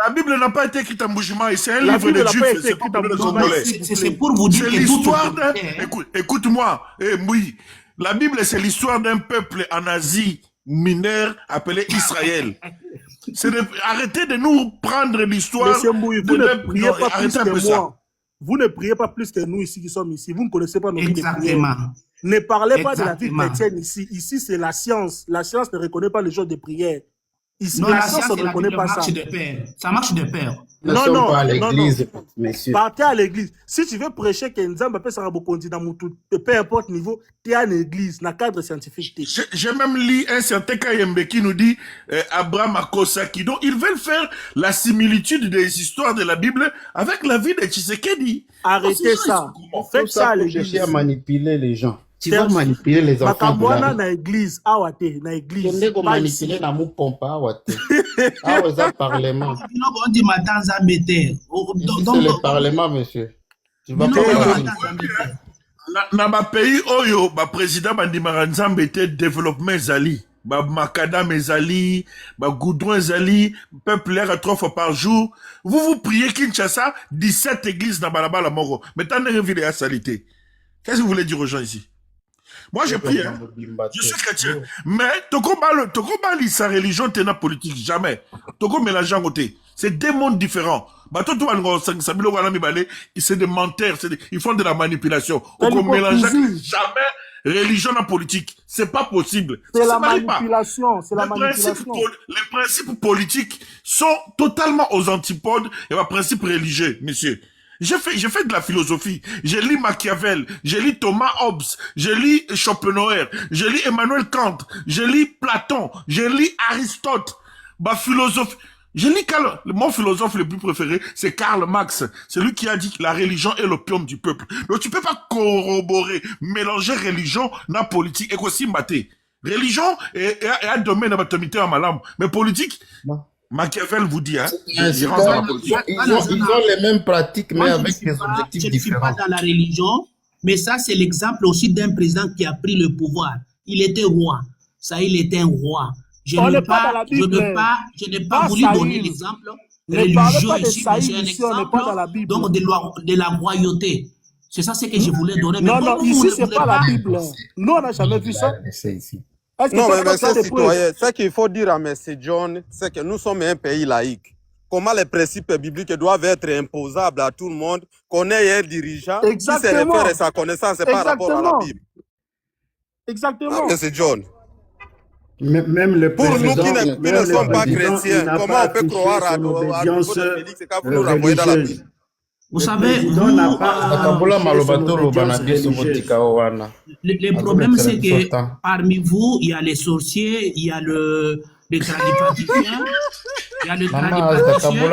La Bible n'a pas été écrite en Bougima, c'est un livre de Juifs. C'est pour vous dire que l'histoire d'un... Écoute-moi, oui. La Bible, c'est l'histoire d'un peuple en Asie mineure appelé Israël. Arrêtez de nous prendre l'histoire. Monsieur Mbouy, vous ne priez pas plus que moi. Vous ne priez pas plus que nous ici qui sommes ici. Vous ne connaissez pas nos vies de prière. Ne parlez pas de la vie chrétienne ici. Ici, c'est la science. La science ne reconnaît pas les jours de prière. Ici, non, la science ne reconnaît pas ça. Ça marche de pair. Non. Pas à l'église, messieurs. Partez à l'église. Si tu veux prêcher que Nzamba peut s'en rabokondi dans mon tout, peu importe niveau, tu es à l'église, dans le cadre scientifique. J'ai même lu un certain Kayembe qui nous dit Abraham Akosaki. Donc, ils veulent faire la similitude des histoires de la Bible avec la vie de Tshisekedi. Arrêtez ça. Faites ça à l'église. Cherchez à manipuler les gens. Tu vas manipuler les enfants. Na église, na église. Tu vas manipuler na mu pompa awate. Awa parlement. On dit matin ça mettez. C'est le parlement, monsieur. Tu vas na ma pays oyo ba président bandimaka nzambe te développement ezali. Ba macadam ezali, ba goudron ezali, peuple l'air 3 fois par jour. Vous priez Kinshasa 17 églises dans balabala moko. Mais t'en as vu les salité. Qu'est-ce que vous voulez dire aux gens ici? Moi, j'ai prié, hein. Je suis chrétien. Mais, Toko Bali, sa religion, t'es na politique, jamais. Toko mélange en côté. C'est deux mondes différents. C'est des menteurs, ils font de la manipulation. On mélange jamais religion et politique. C'est pas possible. C'est la manipulation. C'est la manipulation. Les principes politiques sont totalement aux antipodes et les principes religieux, monsieur. J'ai fait de la philosophie. J'ai lu Machiavel, j'ai lu Thomas Hobbes, j'ai lu Schopenhauer, j'ai lu Emmanuel Kant, j'ai lu Platon, j'ai lu Aristote. Bah, philosophe. Mon philosophe le plus préféré, c'est Karl Marx. C'est lui qui a dit que la religion est l'opium du peuple. Donc tu peux pas corroborer, mélanger religion na politique et aussi maté. Religion est un domaine d'anatomité en malam, mais politique. Non. Machiavel vous dit, hein, ils ont les mêmes pratiques, mais avec des objectifs différents. Je ne suis pas dans la religion, mais ça, c'est l'exemple aussi d'un président qui a pris le pouvoir. Il était roi. Ça, il était un roi. Je n'ai pas voulu donner l'exemple Ne parlez pas religieux de ici, mais Saïd c'est un ici, on n'est exemple pas dans la Bible. donc de la royauté. C'est ça ce que je voulais donner. Mais Non, comme non, vous ici, ne c'est voulez pas la pas, Bible. Nous, on n'a jamais vu ça. Ici. Est-ce que Non, mais quelqu'un a monsieur des preuves? citoyen, ce qu'il faut dire à M. John, c'est que nous sommes un pays laïque. Comment les principes bibliques doivent être imposables à tout le monde, qu'on ait un dirigeant qui se Exactement. réfère à sa connaissance par rapport à la Exactement. Bible. Ah, Exactement. M. John. Même le Pour nous qui président, ne même le sommes pas président, il chrétiens, n'a comment pas on peut affiché croire son au niveau obédience de Félix et quand vous nous l'envoyez dans la religieuse. Bible? vous Le savez, président vous, n'a pas Kabula affiché son Malobato obédience Lobana Biso religieuse. Botika Owana. le problème, c'est que parmi vous, il y a les sorciers, il y a les tradipraticiens, il y a le tradipraticien. Vous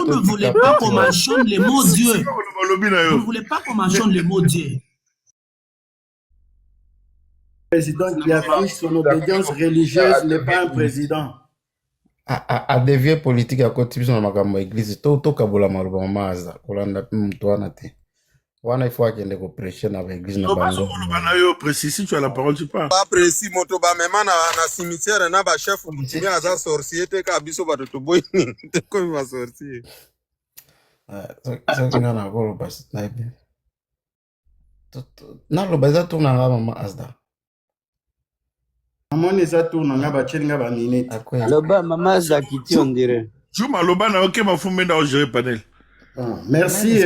ne voulez pas qu'on mentionne le mot Dieu. Vous ne voulez pas qu'on mentionne le mot Dieu. Le président qui affiche son obédience religieuse n'est pas un président. A dévier politique à côté de ma église, tout Kabula Maloba Maza, Kolanda Mtuana te. Wana il faut qu'il y ait prêcher dans l'église na bango. Précis, si tu as la parole, tu parles. Pas précis, moto ba mema na cimetière na ba chef coutumier aza sorcier te ka biso ba to boy te ko ba sorcier. Ça qu'on a na golo bas na bien. Na lo baza tourna nga mama Asda. Amoni za tourna nga ba chenga ba minute. Loba mama Zakiti on dirait. Juma Loba na ok ma fumé dans gérer panel. Merci,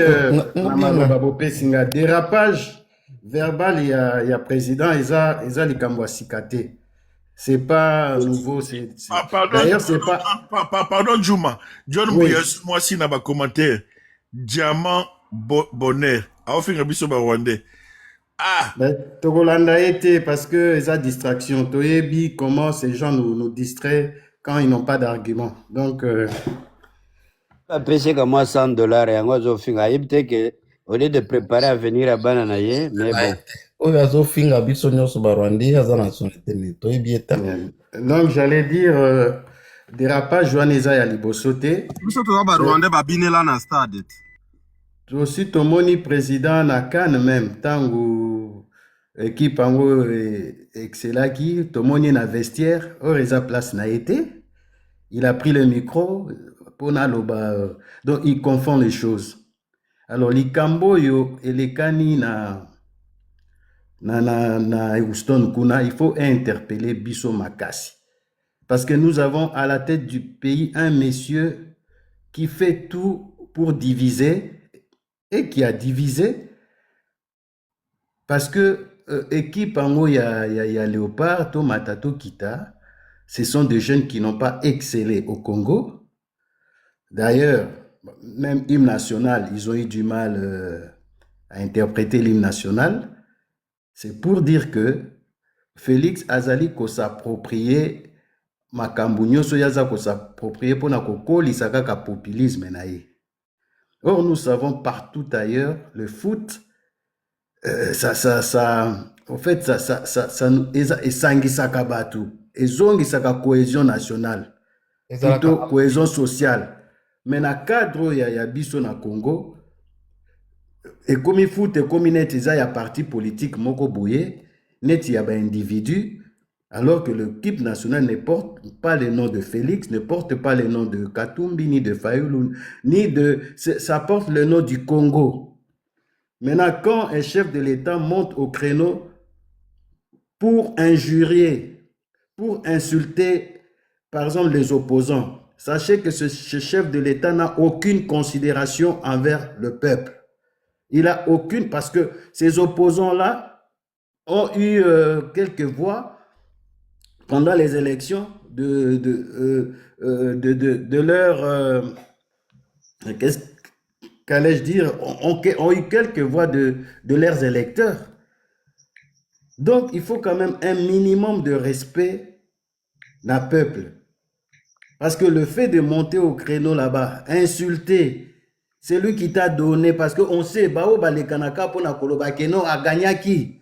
Maman Babopé Singa. Dérapage verbal, il y a président, il y a les Sikate. C'est pas nouveau. D'ailleurs, c'est pas. Pardon, Juma. John Bouyas, moi, si n'a pas commentaire. Diamant bonheur. A offert un biso rwandais. Ah! Togolanda été parce que ils ont distraction. Toyebi, comment ces gens nous distraient quand ils n'ont pas d'argument. Donc. Apprécié comme moi $100 et moi je finga peut-être que au lieu de préparer à venir à Bananaye mais bon oyo finga biso nyonso ba Rwandais aza nationalité ne toyebieta. Donc j'allais dire dérapage Joaneza ya libosote Biso to ba Rwandais ba binela na stade. Aussi tomoni président na CAN même tango équipe ango excelaki tomoni na vestiaire oreza place na été il a pris le micro. Donc il confond les choses. Alors likambo yo elekani na Houston kuna, il faut interpeller Biso Makassi parce que nous avons à la tête du pays un monsieur qui fait tout pour diviser et qui a divisé parce que équipe ango ya Léopard to Matato Kita, ce sont des jeunes qui n'ont pas excellé au Congo. D'ailleurs, même l'hymne national, ils ont eu du mal à interpréter l'hymne national. C'est pour dire que Félix Azali ko s'approprier makambunyo soyaza ko s'approprier pour na kokoli sakaka populisme naïe. Or nous savons partout ailleurs le foot en fait ça nous esangisaka batu ezongisaka cohésion nationale plutôt cohésion sociale. Mais dans le cadre ya biso na Congo, et comme il fout et comme net il y a parti politique moko boye, net il y a un individu, alors que l'équipe nationale ne porte pas le nom de Félix, ne porte pas le nom de Katumbi, ni de Fayoulou, ça porte le nom du Congo. Maintenant, quand un chef de l'État monte au créneau pour injurier, pour insulter, par exemple, les opposants, sachez que ce chef de l'État n'a aucune considération envers le peuple. Il a aucune, parce que ces opposants-là ont eu quelques voix pendant les élections de leur... qu'allais-je dire, ont eu quelques voix de leurs électeurs. Donc, il faut quand même un minimum de respect d'un peuple. Parce que le fait de monter au créneau là-bas, insulter, c'est lui qui t'a donné, parce qu'on sait, Bao Balekanaka pour Nakoloba Keno a gagné qui?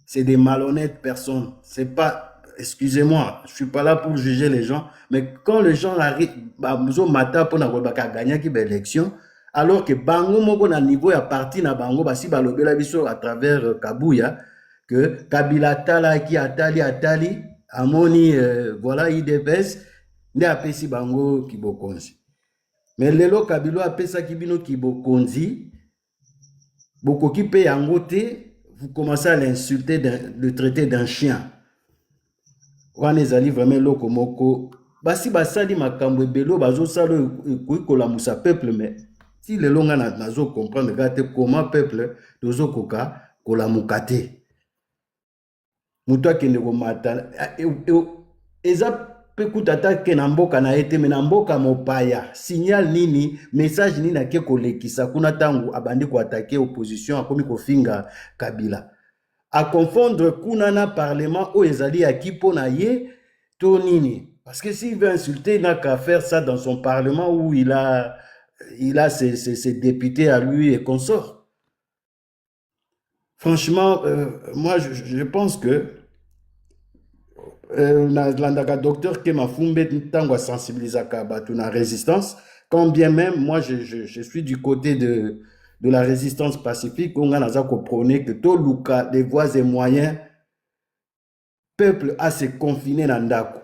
C'est des malhonnêtes personnes. C'est pas, excusez-moi, je suis pas là pour juger les gens, mais quand les gens arrivent, Bamuzo Mata pour Nakoloba a gagné qui l'élection, alors que Bango Moko na niveau ya parti na Bango, basi balobela biso à travers Kabouya, que Kabila Tala qui Atali, Amoni, voilà, IDPS, ne apesi bango kibokonzi. Mais lelo Kabila apesa kibino kibokonzi, bokoki pe yangote, vous commencez à l'insulter, le traiter d'un chien. Wana ezali vraiment loko moko. Basi basali makambo ebelo bazo salo koikola musa peuple, mais si lelo nga nazo comprendre gate comment peuple dozo koka kola mukate. Muto akende komata eza pe kutata ke na mboka na ete me na mboka mopaya signal nini message nini ake kolekisa kuna tangu abandi ko attaquer opposition akomi kofinga Kabila a confondre kuna na parlement o ezali akipo na ye to nini, parce que s'il veut insulter il n'a qu'à faire ça dans son parlement où il a ses députés à lui et consorts. Franchement, moi je pense que l'andaka docteur Kema Fumbe tango sensibilisaka batu na résistance, quand bien même moi je suis du côté de la résistance pacifique, on a compris que tout luka des voies et moyens peuple a se confiner dans ndako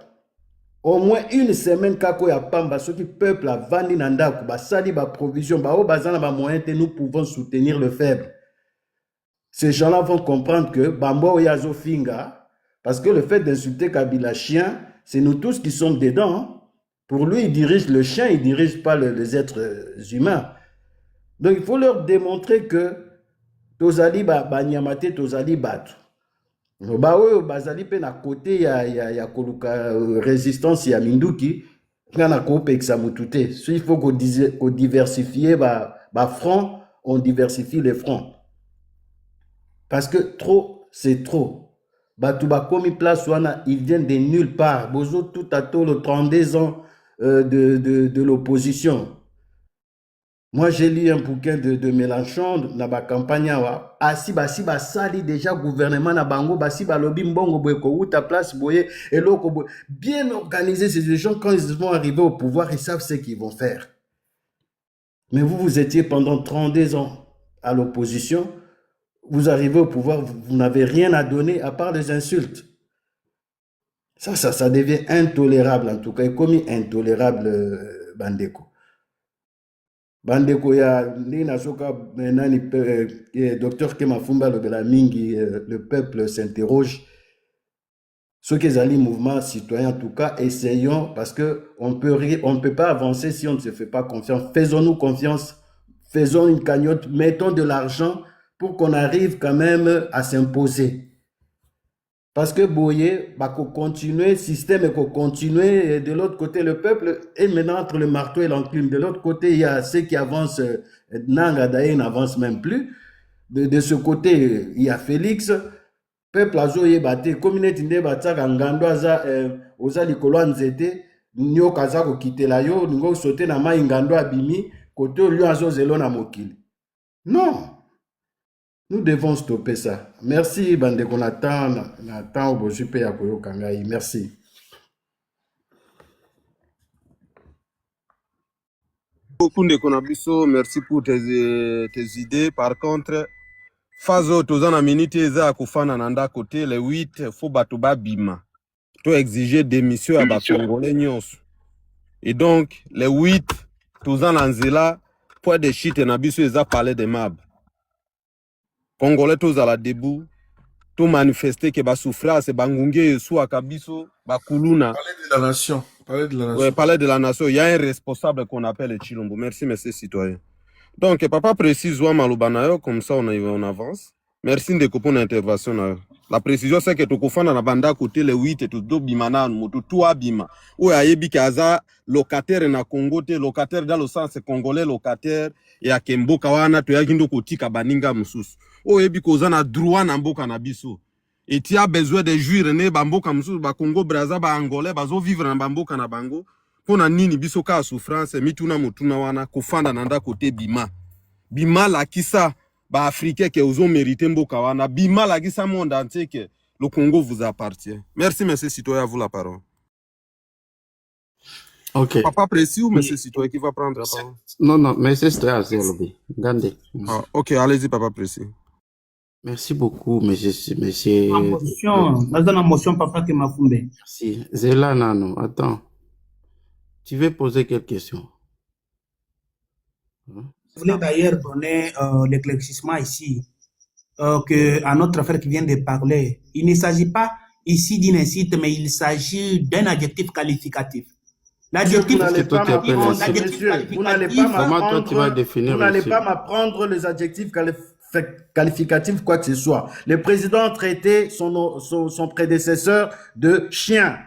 au moins une semaine kako ya pamba ce qui peuple a vandi dans ndako ba sali ba provision ba o bazana ba moyens nous pouvons soutenir le faible. Ces gens-là vont comprendre que bambo yazo finga, parce que le fait d'insulter Kabila chien, c'est nous tous qui sommes dedans. Pour lui, il dirige le chien, il dirige pas les êtres humains. Donc il faut leur démontrer que tozali ba nyamate tozali batu. Ba oyo bazali pe na côté ya koluka résistance ya minduki ngana ko peksa mutute. So il faut qu'on diversifie ba front, on diversifie les fronts. Parce que trop c'est trop. Batouba komi place wana, ils viennent de nulle part. Bozo tout à tout le 32 ans de l'opposition. Moi, j'ai lu un bouquin de Mélenchon dans la campagne. Asi sali déjà gouvernement na bango, basi balobi mbongo boye ko uta place boye et loko boye. Bien organiser ces gens quand ils vont arriver au pouvoir, ils savent ce qu'ils vont faire. Mais vous étiez pendant 32 ans à l'opposition. Vous arrivez au pouvoir, vous n'avez rien à donner à part des insultes. Ça devient intolérable en tout cas, et comme intolérable Bandeko. Bandeko ya Nina Soka Nani docteur Kema Fumba Mingi, le peuple s'interroge. Ce qui est un mouvement citoyen en tout cas, essayons parce que on peut pas avancer si on ne se fait pas confiance. Faisons-nous confiance, faisons une cagnotte, mettons de l'argent pour qu'on arrive quand même à s'imposer. Parce que Boye, bah, qu'on continue, le système est qu'on continue, et de l'autre côté, le peuple est maintenant entre le marteau et l'enclume. De l'autre côté, il y a ceux qui avancent, Nanga d'ailleurs n'avance même plus. De ce côté, il y a Félix, peuple a zoé batté, communauté de Batsak, Ngando, Oza Likolo Nzete, Nyo Kazako Kitela yo, Ngo sauté na ma Ngando Abimi, côté Lyo Azo Zelo na Mokili. Non! Nous devons stopper ça. Merci, Bandeko Nathan Obojupe Yakoyo Kangai. Merci. Beaucoup de Konabiso, merci pour tes idées. Par contre, Fazo, Tozana Minute, Eza Kufana Nanda côté, les 8, faut Batuba Bima. Tu exiger démission à Bakongolais Nyos. Et donc, les 8, Tozana Nzela, pour des shit et Nabiso, Eza parlé de Mab. Congolais tous à la debout, tout manifester que ba souffrance, bangunge sous akabiso, ba kuluna. Parler de la nation. Ouais, parler de la nation. Il y a un responsable qu'on appelle le Chilombo. Merci, messieurs citoyens. Donc, papa précise Malubanayo, comme ça on avance. Merci de couper l'intervention. La précision c'est que tu kofana na banda côté le 8 et tout do bimana mutu tout bima. Ou ayebi kaza locataire na Congo te locataire dans le sens congolais locataire et à Kemboka wana to yakindo kotika baninga mususu. O yebi koza na droit na mboka na biso. Et tu as besoin de jouir ne bamboka mususu ba Congo Brazza ba Angolais bazo vivre na bamboka na bango. Pona nini biso ka souffrance mituna mutuna wana kofanda nanda côté bima. Bima la kisa ba africain qui ont mérité mboka wana bima la kisa monde entier que le Congo vous appartient. Merci monsieur citoyen, à vous la parole. Ok. Papa précis ou monsieur citoyen qui va prendre la parole? Non, monsieur citoyen, c'est lobby. Gandé. Ah, ok, allez-y papa précis. Merci beaucoup, monsieur. Dans la motion, papa qui m'a fondé. Merci. Zéla Nano, attends. Tu veux poser quelle question? Je voulais d'ailleurs donner l'éclaircissement ici à notre frère qui vient de parler. Il ne s'agit pas ici d'une incite, mais il s'agit d'un adjectif qualificatif. L'adjectif vous n'allez pas m'apprendre les adjectifs qualificatifs, quoi que ce soit. Le président traitait son prédécesseur de chien.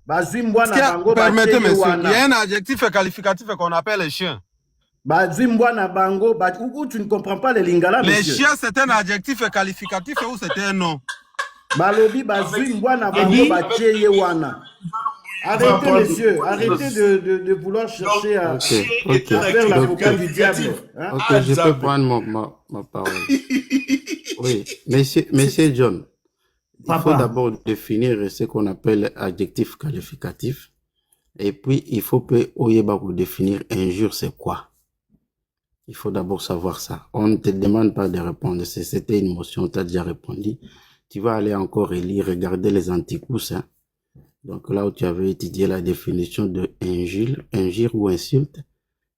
Permettez, monsieur, il y a un adjectif qualificatif qu'on appelle les chiens. Ou tu ne comprends pas les lingala, monsieur. Les chiens, c'est un adjectif qualificatif ou c'est un nom? Balobi, arrêtez, monsieur, arrêtez de vouloir chercher à faire l'avocat du diable. Hein? Ok, je peux prendre ma parole. Oui, monsieur John, il faut d'abord définir ce qu'on appelle adjectif qualificatif. Et puis, il faut définir injure, c'est quoi? Il faut d'abord savoir ça. On ne te demande pas de répondre. Si c'était une motion, tu as déjà répondu. Tu vas aller encore relire, regarder les anticousses. Hein? Donc là où tu avais étudié la définition de injure ou insulte.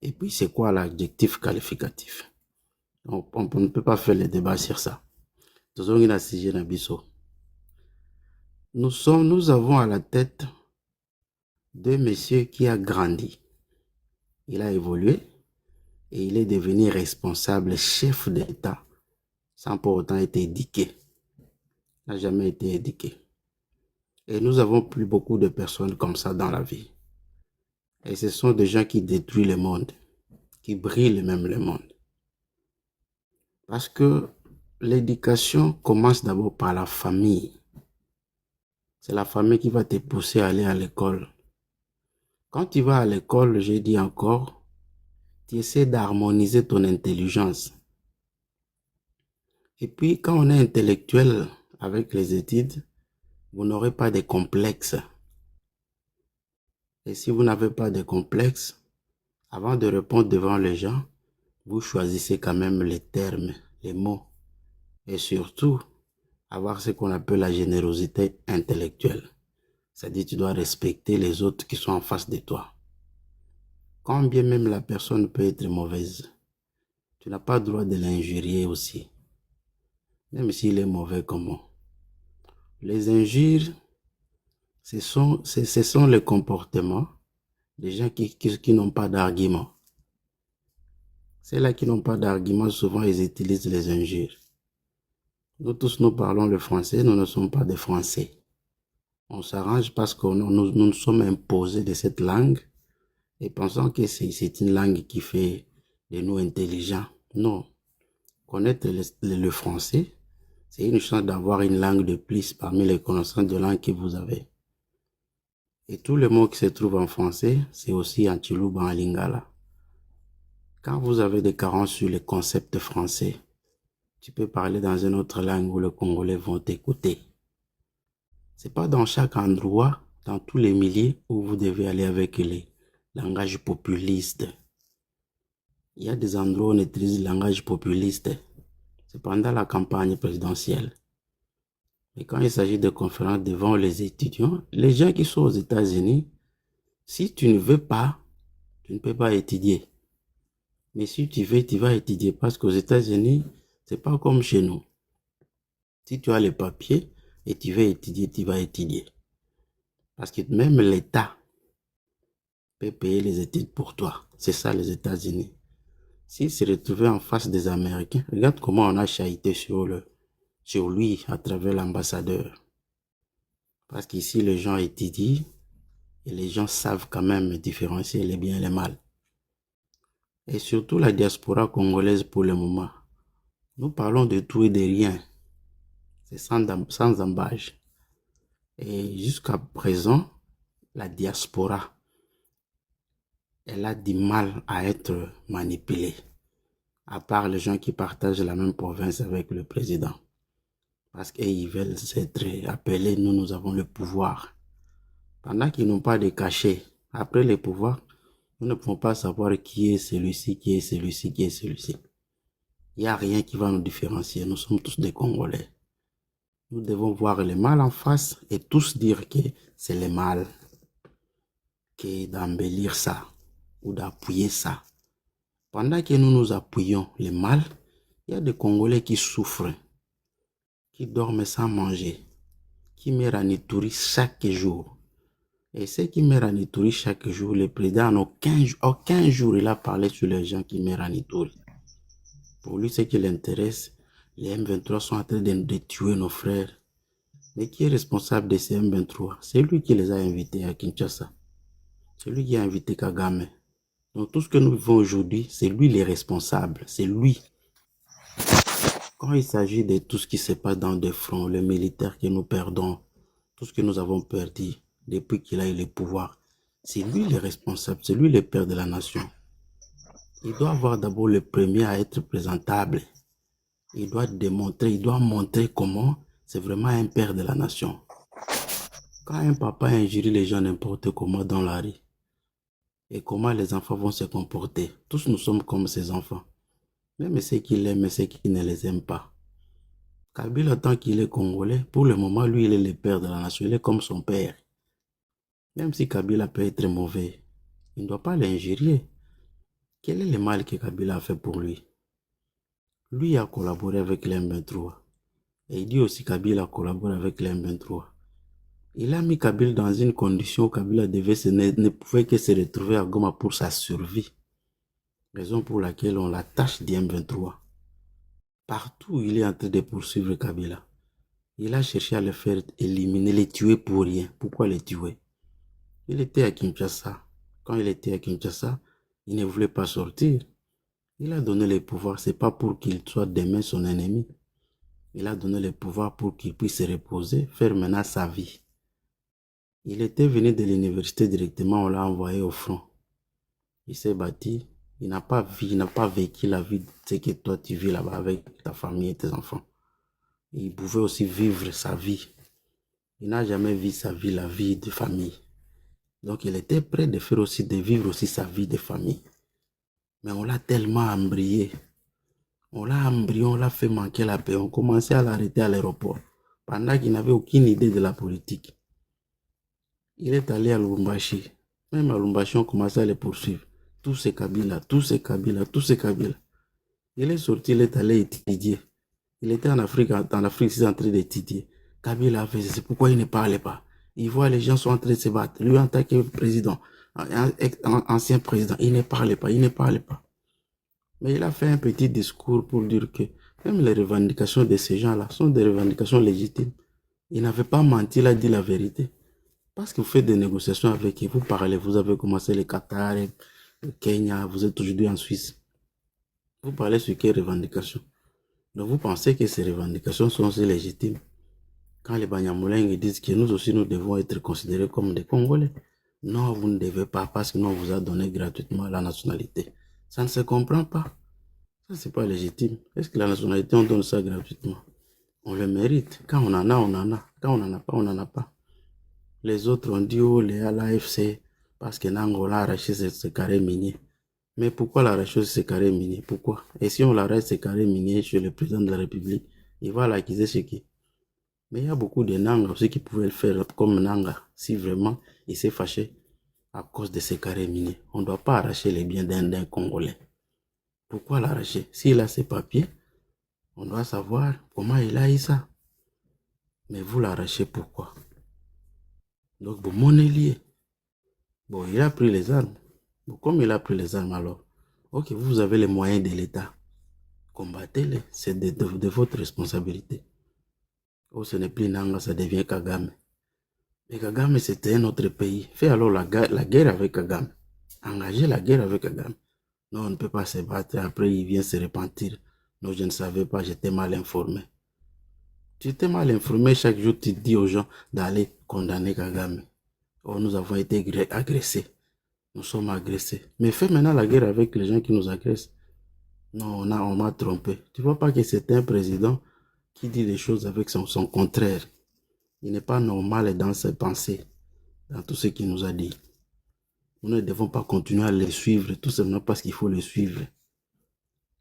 Et puis, c'est quoi l'adjectif qualificatif? Donc, on ne peut pas faire le débat sur ça. Nous avons à la tête deux messieurs qui a grandi. Il a évolué et il est devenu responsable chef d'État sans pour autant être éduqué. Il n'a jamais été éduqué. Et nous avons plus beaucoup de personnes comme ça dans la vie. Et ce sont des gens qui détruisent le monde, qui brillent même le monde. Parce que l'éducation commence d'abord par la famille. C'est la famille qui va te pousser à aller à l'école. Quand tu vas à l'école, j'ai dit encore, tu essaies d'harmoniser ton intelligence. Et puis, quand on est intellectuel avec les études, vous n'aurez pas de complexes. Et si vous n'avez pas de complexes, avant de répondre devant les gens, vous choisissez quand même les termes, les mots. Et surtout, avoir ce qu'on appelle la générosité intellectuelle. C'est-à-dire, tu dois respecter les autres qui sont en face de toi. Quand bien même la personne peut être mauvaise, tu n'as pas le droit de l'injurier aussi. Même s'il est mauvais comment. Les injures, ce sont les comportements des gens qui n'ont pas d'argument. Ceux-là qui n'ont pas d'argument, souvent ils utilisent les injures. Nous tous, nous parlons le français, nous ne sommes pas des Français. On s'arrange parce que nous nous sommes imposés de cette langue et pensons que c'est une langue qui fait de nous intelligents. Non. Connaître le français, c'est une chance d'avoir une langue de plus parmi les connaissances de langue que vous avez. Et tous les mots qui se trouvent en français, c'est aussi en Chiluba, en Lingala. Quand vous avez des carences sur les concepts français, tu peux parler dans une autre langue où les Congolais vont t'écouter. C'est pas dans chaque endroit, dans tous les milieux où vous devez aller avec les langages populistes. Il y a des endroits où on utilise le langage populiste. C'est pendant la campagne présidentielle. Mais quand il s'agit de conférences devant les étudiants, les gens qui sont aux États-Unis, si tu ne veux pas, tu ne peux pas étudier. Mais si tu veux, tu vas étudier parce qu'aux États-Unis, c'est pas comme chez nous. Si tu as les papiers et tu veux étudier, tu vas étudier. Parce que même l'État peut payer les études pour toi. C'est ça les États-Unis. S'il se retrouvait en face des Américains, regarde comment on a chahuté sur lui à travers l'ambassadeur. Parce qu'ici, les gens étudient et les gens savent quand même différencier les biens et les mal. Et surtout la diaspora congolaise pour le moment. Nous parlons de tout et de rien. C'est sans embâche. Et jusqu'à présent, la diaspora, elle a du mal à être manipulée. À part les gens qui partagent la même province avec le président. Parce qu'ils veulent s'être appelés, nous avons le pouvoir. Pendant qu'ils n'ont pas de cachet, après le pouvoir, nous ne pouvons pas savoir qui est celui-ci, qui est celui-ci, qui est celui-ci. Il n'y a rien qui va nous différencier. Nous sommes tous des Congolais. Nous devons voir le mal en face et tous dire que c'est le mal. Que d'embellir ça ou d'appuyer ça. Pendant que nous nous appuyons le mal, il y a des Congolais qui souffrent, qui dorment sans manger, qui meurent en Ituri chaque jour. Et ceux qui meurent en Ituri chaque jour, le président, en aucun jour, il a parlé sur les gens qui meurent en Ituri. Pour lui, ce qui l'intéresse, les M23 sont en train de tuer nos frères. Mais qui est responsable de ces M23? C'est lui qui les a invités à Kinshasa. C'est lui qui a invité Kagame. Donc tout ce que nous vivons aujourd'hui, c'est lui les responsables. C'est lui. Quand il s'agit de tout ce qui se passe dans des fronts, les militaires que nous perdons, tout ce que nous avons perdu depuis qu'il a eu le pouvoir, c'est lui le responsable, c'est lui le père de la nation. Il doit avoir d'abord le premier à être présentable. Il doit démontrer, il doit montrer comment c'est vraiment un père de la nation. Quand un papa injurie les gens n'importe comment dans la rue, et comment les enfants vont se comporter, tous nous sommes comme ces enfants. Même ceux qui l'aiment et ceux qui ne les aiment pas. Kabila, tant qu'il est congolais, pour le moment, lui, il est le père de la nation, il est comme son père. Même si Kabila peut être mauvais, il ne doit pas l'injurier. Quel est le mal que Kabila a fait pour lui? Lui a collaboré avec l'M23. Et il dit aussi que Kabila a collaboré avec l'M23. Il a mis Kabila dans une condition où Kabila ne pouvait que se retrouver à Goma pour sa survie. Raison pour laquelle on l'attache du M23. Partout, il est en train de poursuivre Kabila. Il a cherché à le faire éliminer, les tuer pour rien. Pourquoi les tuer? Il était à Kinshasa. Quand il était à Kinshasa, il ne voulait pas sortir. Il a donné le pouvoir, c'est pas pour qu'il soit demain son ennemi. Il a donné le pouvoir pour qu'il puisse se reposer, faire maintenant sa vie. Il était venu de l'université directement, on l'a envoyé au front. Il s'est battu, il n'a pas vécu la vie de ce que toi tu vis là-bas avec ta famille et tes enfants. Il pouvait aussi vivre sa vie. Il n'a jamais vu sa vie, la vie de famille. Donc il était prêt de faire aussi, de vivre aussi sa vie de famille. Mais on l'a tellement embrayé. On l'a fait manquer la paix. On commençait à l'arrêter à l'aéroport. Pendant qu'il n'avait aucune idée de la politique. Il est allé à Lubumbashi. Même à Lubumbashi, on commençait à le poursuivre. Tous ces Kabila. Il est sorti, il est allé étudier. Il était en Afrique, il est en train d'étudier. Kabila a fait, c'est pourquoi il ne parlait pas. Il voit les gens sont en train de se battre. Lui, en tant que président, ancien président, il ne parlait pas. Mais il a fait un petit discours pour dire que même les revendications de ces gens-là sont des revendications légitimes. Il n'avait pas menti, il a dit la vérité. Parce que vous faites des négociations avec eux, vous parlez, vous avez commencé le Qatar, le Kenya, vous êtes aujourd'hui en Suisse. Vous parlez sur quelles revendications? Donc vous pensez que ces revendications sont aussi légitimes? Quand les Banyamulenge disent que nous aussi nous devons être considérés comme des Congolais. Non, vous ne devez pas parce que nous on vous a donné gratuitement la nationalité. Ça ne se comprend pas. Ça c'est pas légitime. Est-ce que la nationalité on donne ça gratuitement? On le mérite. Quand on en a, on en a. Quand on n'en a pas, on n'en a pas. Les autres ont dit, oh, les l'AFC, parce que Nangola a arraché ce carré minier. Mais pourquoi l'arracher ce carré minier? Pourquoi? Et si on l'arrache ce carré minier chez le président de la République, il va l'acquiser chez qui? Mais il y a beaucoup de Nanga aussi qui pouvaient le faire comme Nanga, si vraiment il s'est fâché à cause de ces carrés miniers. On ne doit pas arracher les biens d'un Congolais. Pourquoi l'arracher? S'il a ses papiers, on doit savoir comment il a eu ça. Mais vous l'arrachez pourquoi? Donc, bon, mon lié. Bon, il a pris les armes. Bon, comme il a pris les armes alors, ok, vous avez les moyens de l'État. Combattez-les. C'est de votre responsabilité. Oh, ce n'est plus Nanga, ça devient Kagame. Mais Kagame, c'était un autre pays. Fais alors la guerre avec Kagame. Engagez la guerre avec Kagame. Non, on ne peut pas se battre. Après, il vient se repentir. Non, je ne savais pas, j'étais mal informé. Tu étais mal informé, chaque jour tu dis aux gens d'aller condamner Kagame. Oh, nous avons été agressés. Nous sommes agressés. Mais fais maintenant la guerre avec les gens qui nous agressent. Non, on m'a trompé. Tu vois pas que c'est un président qui dit des choses avec son contraire. Il n'est pas normal dans ses pensées, dans tout ce qu'il nous a dit. Nous ne devons pas continuer à les suivre, tout simplement parce qu'il faut les suivre.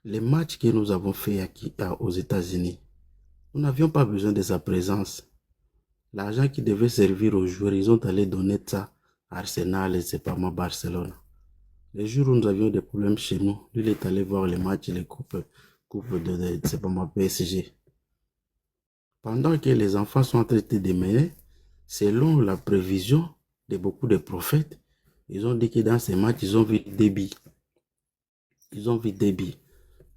Les matchs que nous avons faits aux États-Unis, nous n'avions pas besoin de sa présence. L'argent qui devait servir aux joueurs, ils ont allé donner ça à Arsenal et c'est pas moi Barcelone. Les jours où nous avions des problèmes chez nous, lui, il est allé voir les matchs et les coupes de c'est pas moi, PSG. Pendant que les enfants sont en train de démêler, selon la prévision de beaucoup de prophètes, ils ont dit que dans ces matchs, ils ont vu débit. Ils ont vu débit.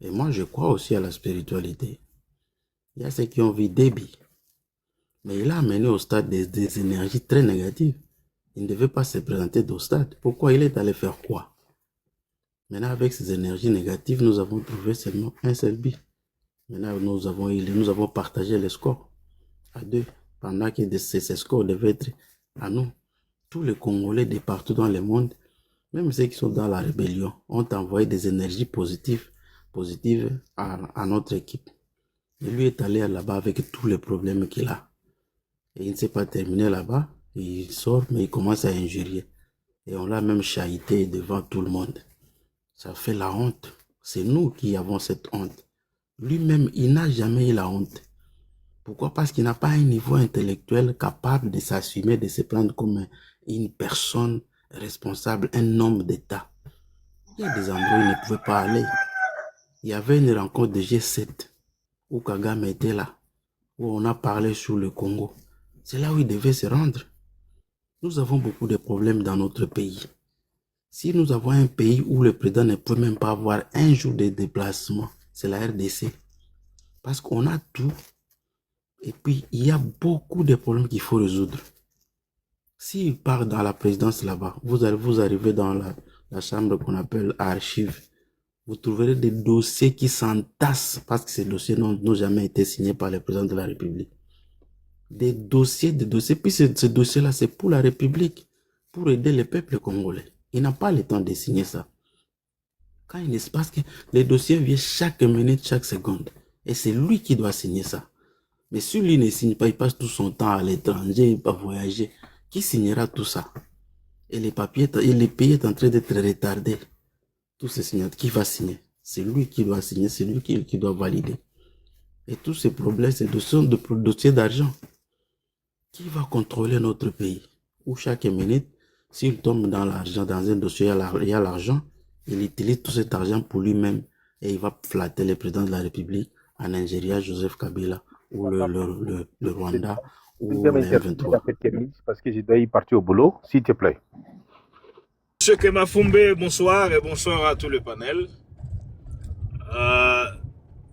Et moi, je crois aussi à la spiritualité. Il y a ceux qui ont vu débit. Mais il a amené au stade des énergies très négatives. Il ne devait pas se présenter au stade. Pourquoi il est allé faire quoi? Maintenant, avec ces énergies négatives, nous avons trouvé seulement un seul but. Maintenant, nous avons partagé les scores à 2. Pendant que ces scores devaient être à nous. Tous les Congolais de partout dans le monde, même ceux qui sont dans la rébellion, ont envoyé des énergies positives à notre équipe. Et lui est allé là-bas avec tous les problèmes qu'il a. Et il ne s'est pas terminé là-bas. Il sort, mais il commence à injurier. Et on l'a même chahité devant tout le monde. Ça fait la honte. C'est nous qui avons cette honte. Lui-même, il n'a jamais eu la honte. Pourquoi? Parce qu'il n'a pas un niveau intellectuel capable de s'assumer, de se prendre comme une personne responsable, un homme d'État. Il y a des endroits où il ne pouvait pas aller. Il y avait une rencontre de G7 où Kagame était là, où on a parlé sur le Congo. C'est là où il devait se rendre. Nous avons beaucoup de problèmes dans notre pays. Si nous avons un pays où le président ne peut même pas avoir un jour de déplacement, c'est la RDC. Parce qu'on a tout. Et puis, il y a beaucoup de problèmes qu'il faut résoudre. S'il part dans la présidence là-bas, vous arrivez dans la chambre qu'on appelle archives. Vous trouverez des dossiers qui s'entassent parce que ces dossiers n'ont jamais été signés par le président de la République. Des dossiers. Puis ces dossiers-là, c'est pour la République, pour aider le peuple congolais. Il n'a pas le temps de signer ça. Quand il se passe que les dossiers viennent chaque minute, chaque seconde. Et c'est lui qui doit signer ça. Mais si lui ne signe pas, il passe tout son temps à l'étranger, il va voyager. Qui signera tout ça? Et les papiers, et les pays est en train d'être retardés. Tous ces signatures, qui va signer? C'est lui qui doit signer, c'est lui qui doit valider. Et tous ces problèmes, c'est de dossiers d'argent. Qui va contrôler notre pays? Où chaque minute, s'il tombe dans l'argent, dans un dossier, il y a l'argent, il utilise tout cet argent pour lui-même et il va flatter le président de la République en Nigeria, Joseph Kabila, ou le Rwanda, ou le M23. Parce que je dois y partir au boulot, s'il te plaît. Monsieur Kemafumbe, bonsoir et bonsoir à tout le panel.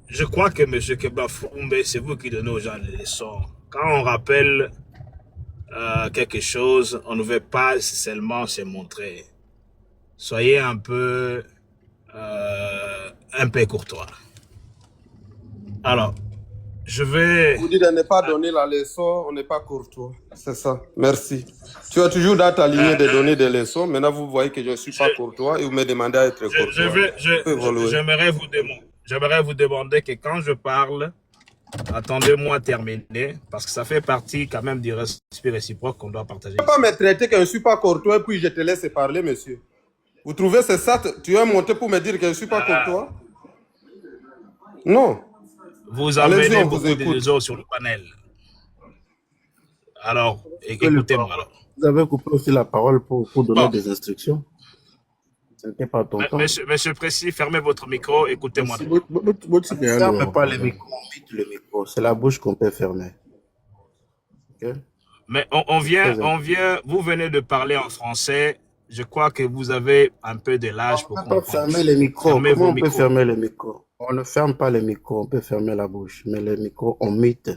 Je crois que Monsieur Kemafumbe, c'est vous qui donnez aux gens les leçons. Quand on rappelle quelque chose, on ne veut pas seulement se montrer. Soyez un peu courtois. Alors, je vais... Vous dites de ne pas donner la leçon, on n'est pas courtois. C'est ça. Merci. Tu as toujours dans ta lignée de donner des leçons. Maintenant, vous voyez que je ne suis pas courtois et vous me demandez à être courtois. J'aimerais vous demander que quand je parle, attendez-moi terminer, parce que ça fait partie quand même du respect réciproque qu'on doit partager. Tu ne peux pas me traiter que je ne suis pas courtois puis je te laisse parler, monsieur. Vous trouvez c'est ça? Tu es monté pour me dire que je ne suis pas courtois? Non. Vous amenez beaucoup de choses sur le panel. Alors, écoutez-moi. Vous avez coupé aussi la parole pour donner des instructions. Ce n'était pas ton temps. Monsieur Précis, fermez votre micro, écoutez-moi. On ne ferme pas le micro, on vide le micro. C'est la bouche qu'on peut fermer. Okay? Mais on vient, vous venez de parler en français. Je crois que vous avez un peu de l'âge pour comprendre. On peut fermer les micros. Comment on peut fermer le micro? On ne ferme pas les micros, on peut fermer la bouche. Mais les micros, on mute.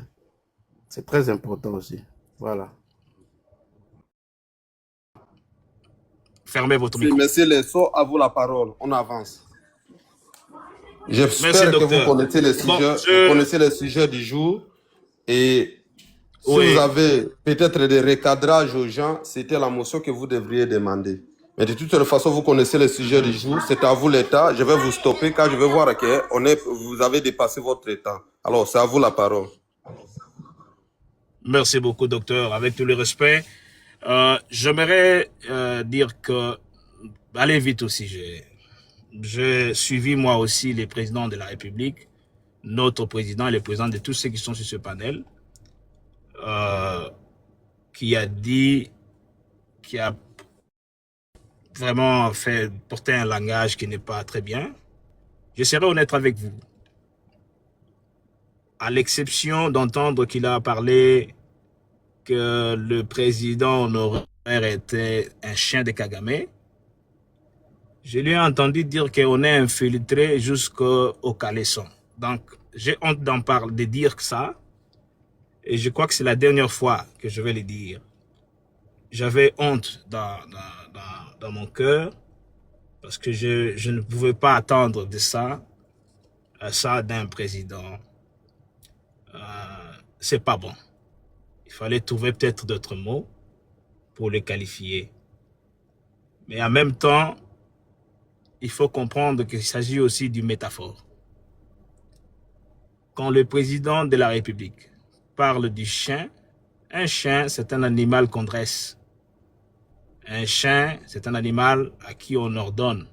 C'est très important aussi. Voilà. Fermez votre micro. Monsieur Lesso, à vous la parole. On avance. J'espère que vous connaissez le sujet du jour. Et si vous avez peut-être des recadrages aux gens, c'était la motion que vous devriez demander. Mais de toute façon, vous connaissez le sujet du jour. C'est à vous l'État. Je vais vous stopper car je vais voir que vous avez dépassé votre temps. Alors, c'est à vous la parole. Merci beaucoup, docteur. Avec tout le respect, j'aimerais dire que, allez vite au sujet. J'ai suivi moi aussi les présidents de la République, notre président et les présidents de tous ceux qui sont sur ce panel, qui a vraiment fait porter un langage qui n'est pas très bien. Je serai honnête avec vous. À l'exception d'entendre qu'il a parlé que le président honoraire était un chien de Kagame, je lui ai entendu dire qu'on est infiltré jusqu'au caleçon. Donc, j'ai honte de dire ça. Et je crois que c'est la dernière fois que je vais le dire. J'avais honte dans mon cœur parce que je ne pouvais pas attendre de ça d'un président. C'est pas bon. Il fallait trouver peut-être d'autres mots pour le qualifier. Mais en même temps, il faut comprendre qu'il s'agit aussi d'une métaphore. Quand le président de la République parle du chien, un chien, c'est un animal qu'on dresse. Un chien, c'est un animal à qui on ordonne.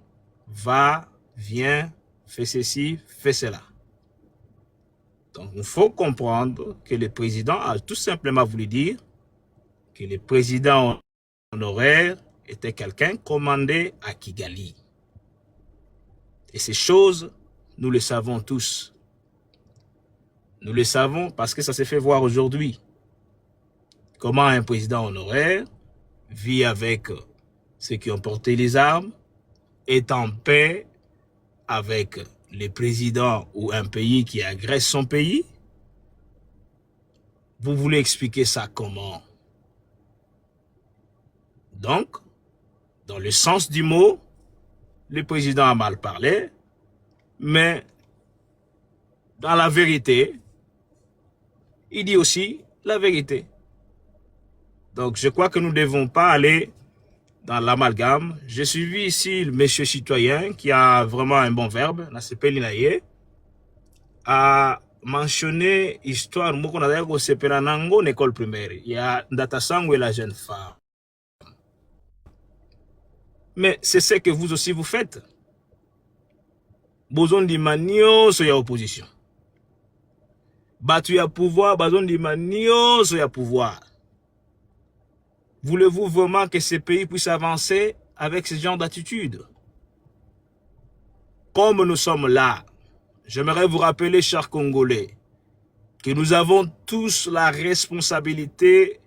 Va, viens, fais ceci, fais cela. Donc, il faut comprendre que le président a tout simplement voulu dire que le président honoraire était quelqu'un commandé à Kigali. Et ces choses, nous le savons tous. Nous le savons parce que ça s'est fait voir aujourd'hui. Comment un président honoraire vit avec ceux qui ont porté les armes, est en paix avec les présidents ou un pays qui agresse son pays. Vous voulez expliquer ça comment? Donc, dans le sens du mot, le président a mal parlé, mais dans la vérité, il dit aussi la vérité. Donc, je crois que nous ne devons pas aller dans l'amalgame. J'ai suivi ici le monsieur citoyen qui a vraiment un bon verbe, Nasepe Linaye, a mentionné histoire moko na dako sepela nango l'école primaire. Il y a Ndatasango et la jeune femme. Mais c'est ce que vous aussi vous faites. Besoin de manio sur la opposition. Battu à pouvoir, besoin de manio sur la pouvoir. Voulez-vous vraiment que ce pays puisse avancer avec ce genre d'attitude? Comme nous sommes là, j'aimerais vous rappeler, chers Congolais, que nous avons tous la responsabilité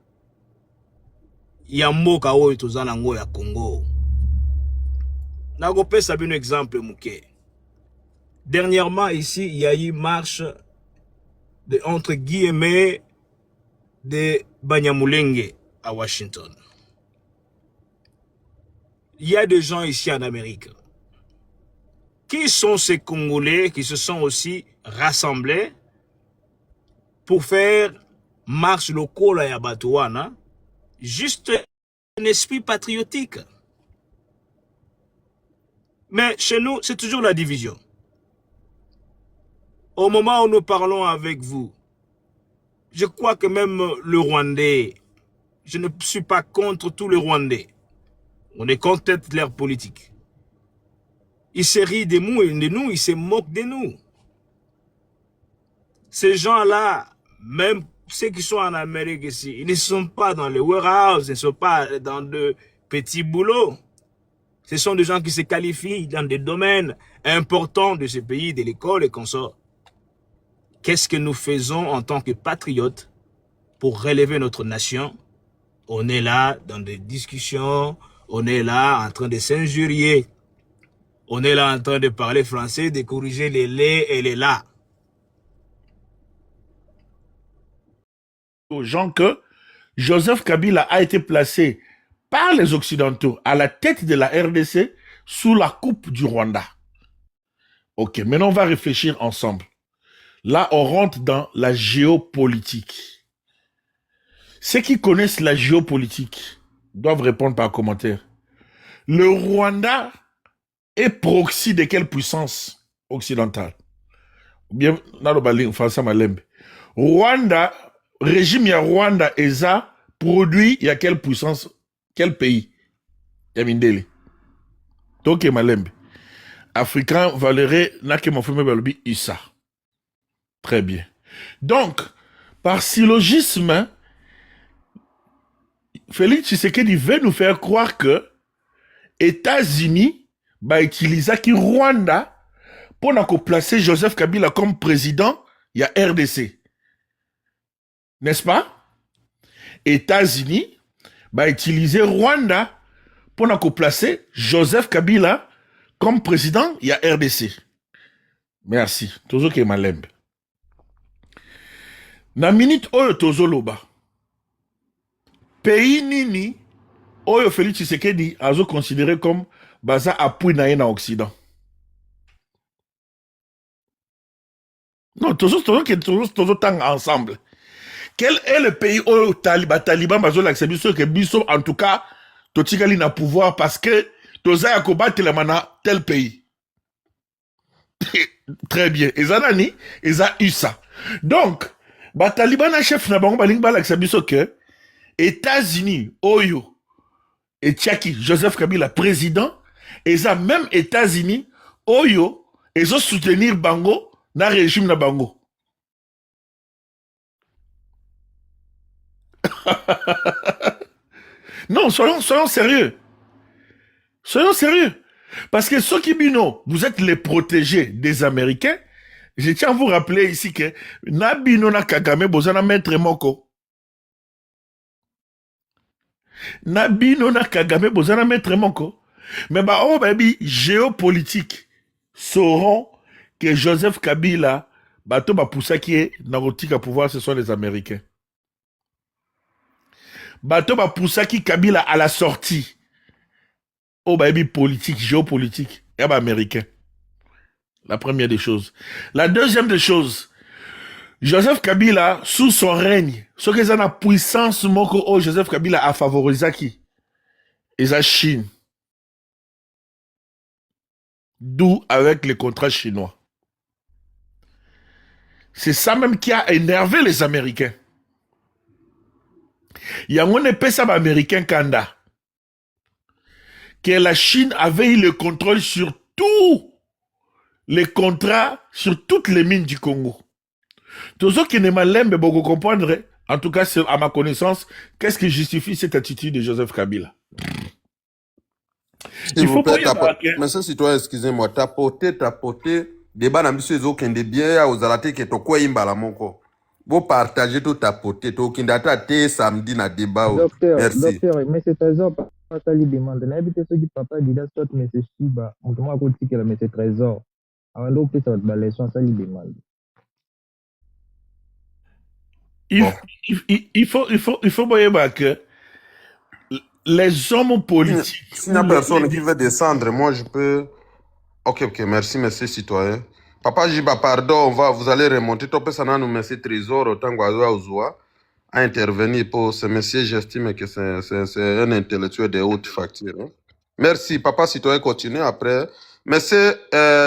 ya mboka oyo toza nango ya Congo. Nakopesa un exemple muke. Dernièrement ici, il y a eu marche de entre guillemets de Banyamulenge à Washington. Il y a des gens ici en Amérique. Qui sont ces Congolais qui se sont aussi rassemblés pour faire marche locale à Yabatouana? Juste un esprit patriotique. Mais chez nous, c'est toujours la division. Au moment où nous parlons avec vous, je crois que même le Rwandais, je ne suis pas contre tous les Rwandais. On est contre leur politique. Ils se rient de nous, ils se moquent de nous. Ces gens-là, même ceux qui sont en Amérique ici, ils ne sont pas dans les warehouses, ils ne sont pas dans de petits boulots. Ce sont des gens qui se qualifient dans des domaines importants de ce pays, de l'école et consorts. Qu'est-ce que nous faisons en tant que patriotes pour relever notre nation? On est là dans des discussions, on est là en train de s'injurier. On est là en train de parler français, de corriger les les et les là. Aux gens que Joseph Kabila a été placé par les Occidentaux à la tête de la RDC sous la coupe du Rwanda. Ok, maintenant on va réfléchir ensemble. Là, on rentre dans la géopolitique. Ceux qui connaissent la géopolitique doivent répondre par commentaire. Le Rwanda est proxy de quelle puissance occidentale? Ou bien, Rwanda, régime ya Rwanda ESA produit il y a quelle puissance, quel pays? Yamindele. Donc Malembe. Africain Valérie Nakemofeme Balobi Issa. Très bien. Donc, par syllogisme, Félix Tshisekedi veut nous faire croire que États-Unis utilisaki Rwanda pour placer Joseph Kabila comme président, il y a RDC. N'est-ce pas? États-Unis utiliser Rwanda pour placer Joseph Kabila comme président, il y a RDC. Merci. Toujours que malembe. Na minute oyo tozoloba. Pays nini oyo Félix Tshisekedi azo considéré comme baza appui na en Occident. Non, toujours tang ensemble. Quel est le pays où Taliban bazo l'accepter que biso en tout cas totikali na pouvoir parce que toza ya kobattre la mana tel pays. Très bien. Ezanani, eza USA. Donc, Taliban na chef na bango baling ba l'accepter que États-Unis oyo et Tchaki Joseph Kabila président eza même États-Unis oyo ezo soutenir bango na régime na bango. Non, soyons sérieux. Soyons sérieux. Parce que ceux qui bino, vous êtes les protégés des Américains. Je tiens à vous rappeler ici que Nabino na Kagame bozana maître moko. Nabino na Kagame bozana maître moko. Mais géopolitique sauront que Joseph Kabila bato poussa qui est narotika pouvoir, ce sont les Américains. Bato poussa qui Kabila à la sortie. Politique, géopolitique, et américain. La première des choses. La deuxième des choses, Joseph Kabila, sous son règne, ce que la puissance moko Joseph Kabila a favorisé qui? Et la Chine. D'où avec les contrats chinois. C'est ça même qui a énervé les Américains. Il y a un épaisseur américain Kanda. Que la Chine avait eu le contrôle sur tous les contrats, sur toutes les mines du Congo. Tous ceux qui ne m'aiment pas beaucoup comprendre, en tout cas, à ma connaissance, qu'est-ce qui justifie cette attitude de Joseph Kabila? Il faut pas mais ça, citoyen, excusez-moi, tapoter, débat n'ambitieux aucun des biens aux alatés qui est au quoi imbala monko. Vous partagez tout tapoter, tout qui date samedi na débat. Merci. Docteur, mais c'est trésor, ça lui demande. N'habitez ceux qui papa dit là, soit mais c'est Shiba, on te m'a dit que mais c'est trésor. Avant d'où ça va te ça lui demande. Il faut voir que les hommes politiques. S'il n'y a personne qui veut descendre, moi je peux. Ok, merci, monsieur citoyen. Papa Jiba, pardon, vous allez remonter. Topé sana nous monsieur Trésor, autant que à intervenir pour ce monsieur, j'estime que c'est un intellectuel de haute facture. Hein. Merci, papa citoyen, continue après. Monsieur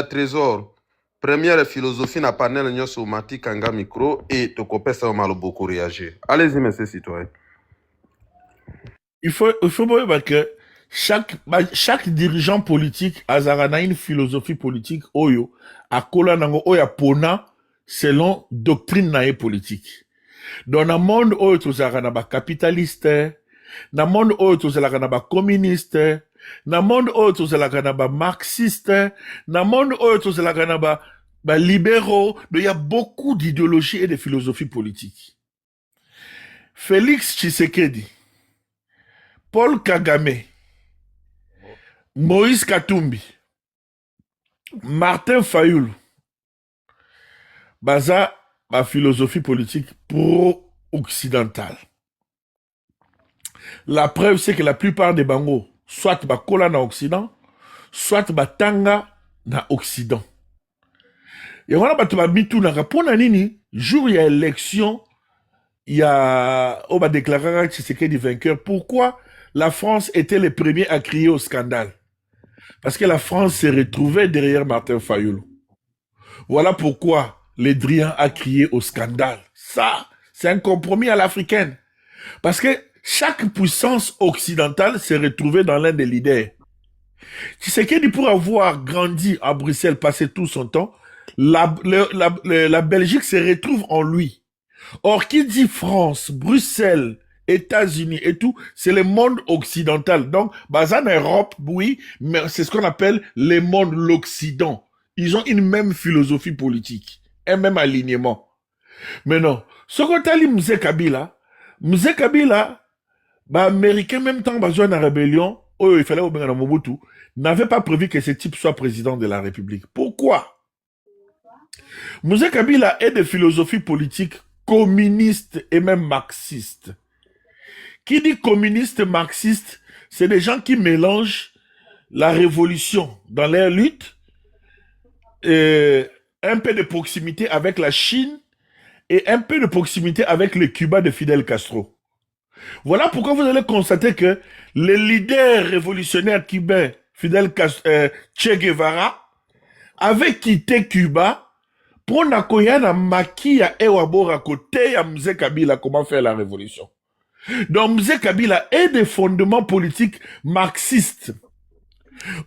Trésor, première philosophie na panel nyo somatique kanga micro et te copé ça mal beaucoup réagir. Allez-y, monsieur citoyen. Il faut voir que chaque dirigeant politique a une philosophie politique oyo akola nango oya pona selon doctrine nae politique. Dans le monde oyo tozalaka na ba capitaliste, na monde oyo tozalaka na ba communiste, na monde oyo tozalaka na ba marxiste, na monde oyo tozalaka na ba libéraux, il y a beaucoup d'idéologies et de philosophies politiques. Félix Tshisekedi, Paul Kagame, Moïse Katumbi, Martin Fayulu, baza ma philosophie politique pro-occidentale. La preuve, c'est que la plupart des bangos, soit bakola na Occident, soit batanga na Occident. Et on a battu babitou na rapona nini, jour il y a élection, il y a, on va déclarer que c'est des vainqueurs. Pourquoi la France était les premiers à crier au scandale? Parce que la France s'est retrouvée derrière Martin Fayulu. Voilà pourquoi les Drian a crié au scandale. Ça, c'est un compromis à l'africaine. Parce que chaque puissance occidentale s'est retrouvée dans l'un des leaders. Tshisekedi, pour avoir grandi à Bruxelles, passé tout son temps, la Belgique se retrouve en lui. Or, qui dit France, Bruxelles États-Unis et tout, c'est le monde occidental. Donc, en Europe, oui, mais c'est ce qu'on appelle les mondes, l'Occident. Ils ont une même philosophie politique, un même alignement. Mais non, ce qu'on t'a dit, Mzee Kabila, américain, même temps, besoin de la rébellion, il fallait au Mobutu, n'avait pas prévu que ce type soit président de la République. Pourquoi? Mzee Kabila est de philosophie politique communiste et même marxiste. Qui dit communiste, marxiste, c'est des gens qui mélangent la révolution dans leur lutte, un peu de proximité avec la Chine et un peu de proximité avec le Cuba de Fidel Castro. Voilà pourquoi vous allez constater que le leader révolutionnaire cubain, Che Guevara, avait quitté Cuba pour nakoya na makia ewabora côté ya Mzee Kabila comment faire la révolution. Donc Mzee Kabila est des fondements politiques marxistes.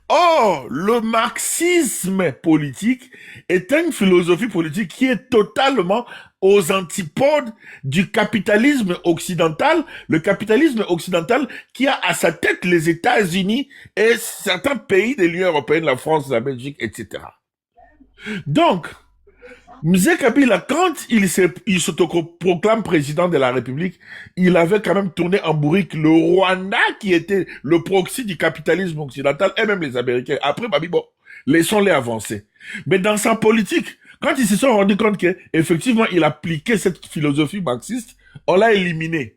Or, le marxisme politique est une philosophie politique qui est totalement aux antipodes du capitalisme occidental, le capitalisme occidental qui a à sa tête les États-Unis et certains pays de l'Union européenne, la France, la Belgique, etc. Donc, Mzee Kabila, quand il s'autoproclame président de la République, il avait quand même tourné en bourrique le Rwanda qui était le proxy du capitalisme occidental et même les Américains. Après, bon, laissons-les avancer. Mais dans sa politique, quand ils se sont rendus compte qu'effectivement il appliquait cette philosophie marxiste, on l'a éliminé.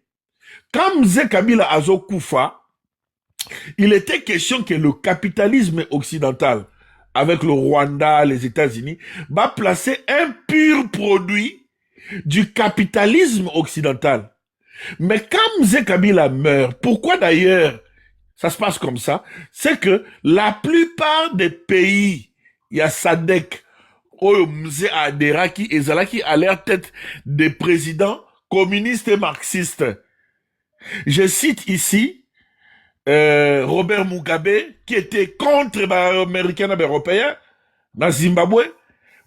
Quand Mzee Kabila Azo Koufa, il était question que le capitalisme occidental avec le Rwanda, les États-Unis, va placer un pur produit du capitalisme occidental. Mais quand Mzee Kabila meurt, pourquoi d'ailleurs ça se passe comme ça? C'est que la plupart des pays, il y a SADC, Mzee Aderaki et Zalaki à leur tête des présidents communistes et marxistes. Je cite ici Robert Mugabe, qui était contre les Américains et les Européens, dans Zimbabwe.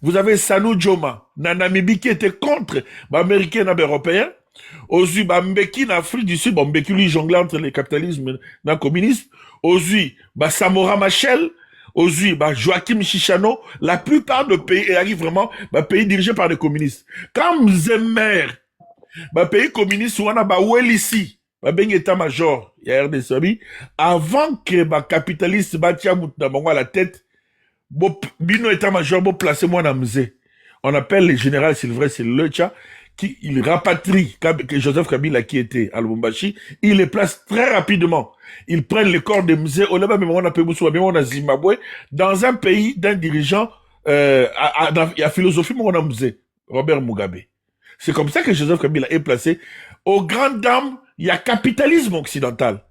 Vous avez Sanu Joma, dans Namibie, qui était contre les Américains et les Européens. Aujourd'hui, Mbeki, en Afrique du Sud, Mbeki, lui, jonglait entre le capitalisme et le communisme. Aujourd'hui, Samora Machel. Aujourd'hui, Joachim Chichano. La plupart des pays arrivent vraiment, pays dirigés par des communistes. Quand Mzemer, pays communiste, on a Welisi, ben état-major, il y a RDC, avant que le capitaliste batia à la tête, bino état-major, placez moi dans Mzee. On appelle le général Sylvestre Lecha, qui il rapatrie Joseph Kabila qui était à Lubumbashi, il les place très rapidement. Ils prennent le corps de Mzee, on a Zimbabwe, dans un pays d'un dirigeant, il y a philosophie, on a Mzee, Robert Mugabe. C'est comme ça que Joseph Kabila est placé. Aux grandes dames, il y a capitalisme occidental.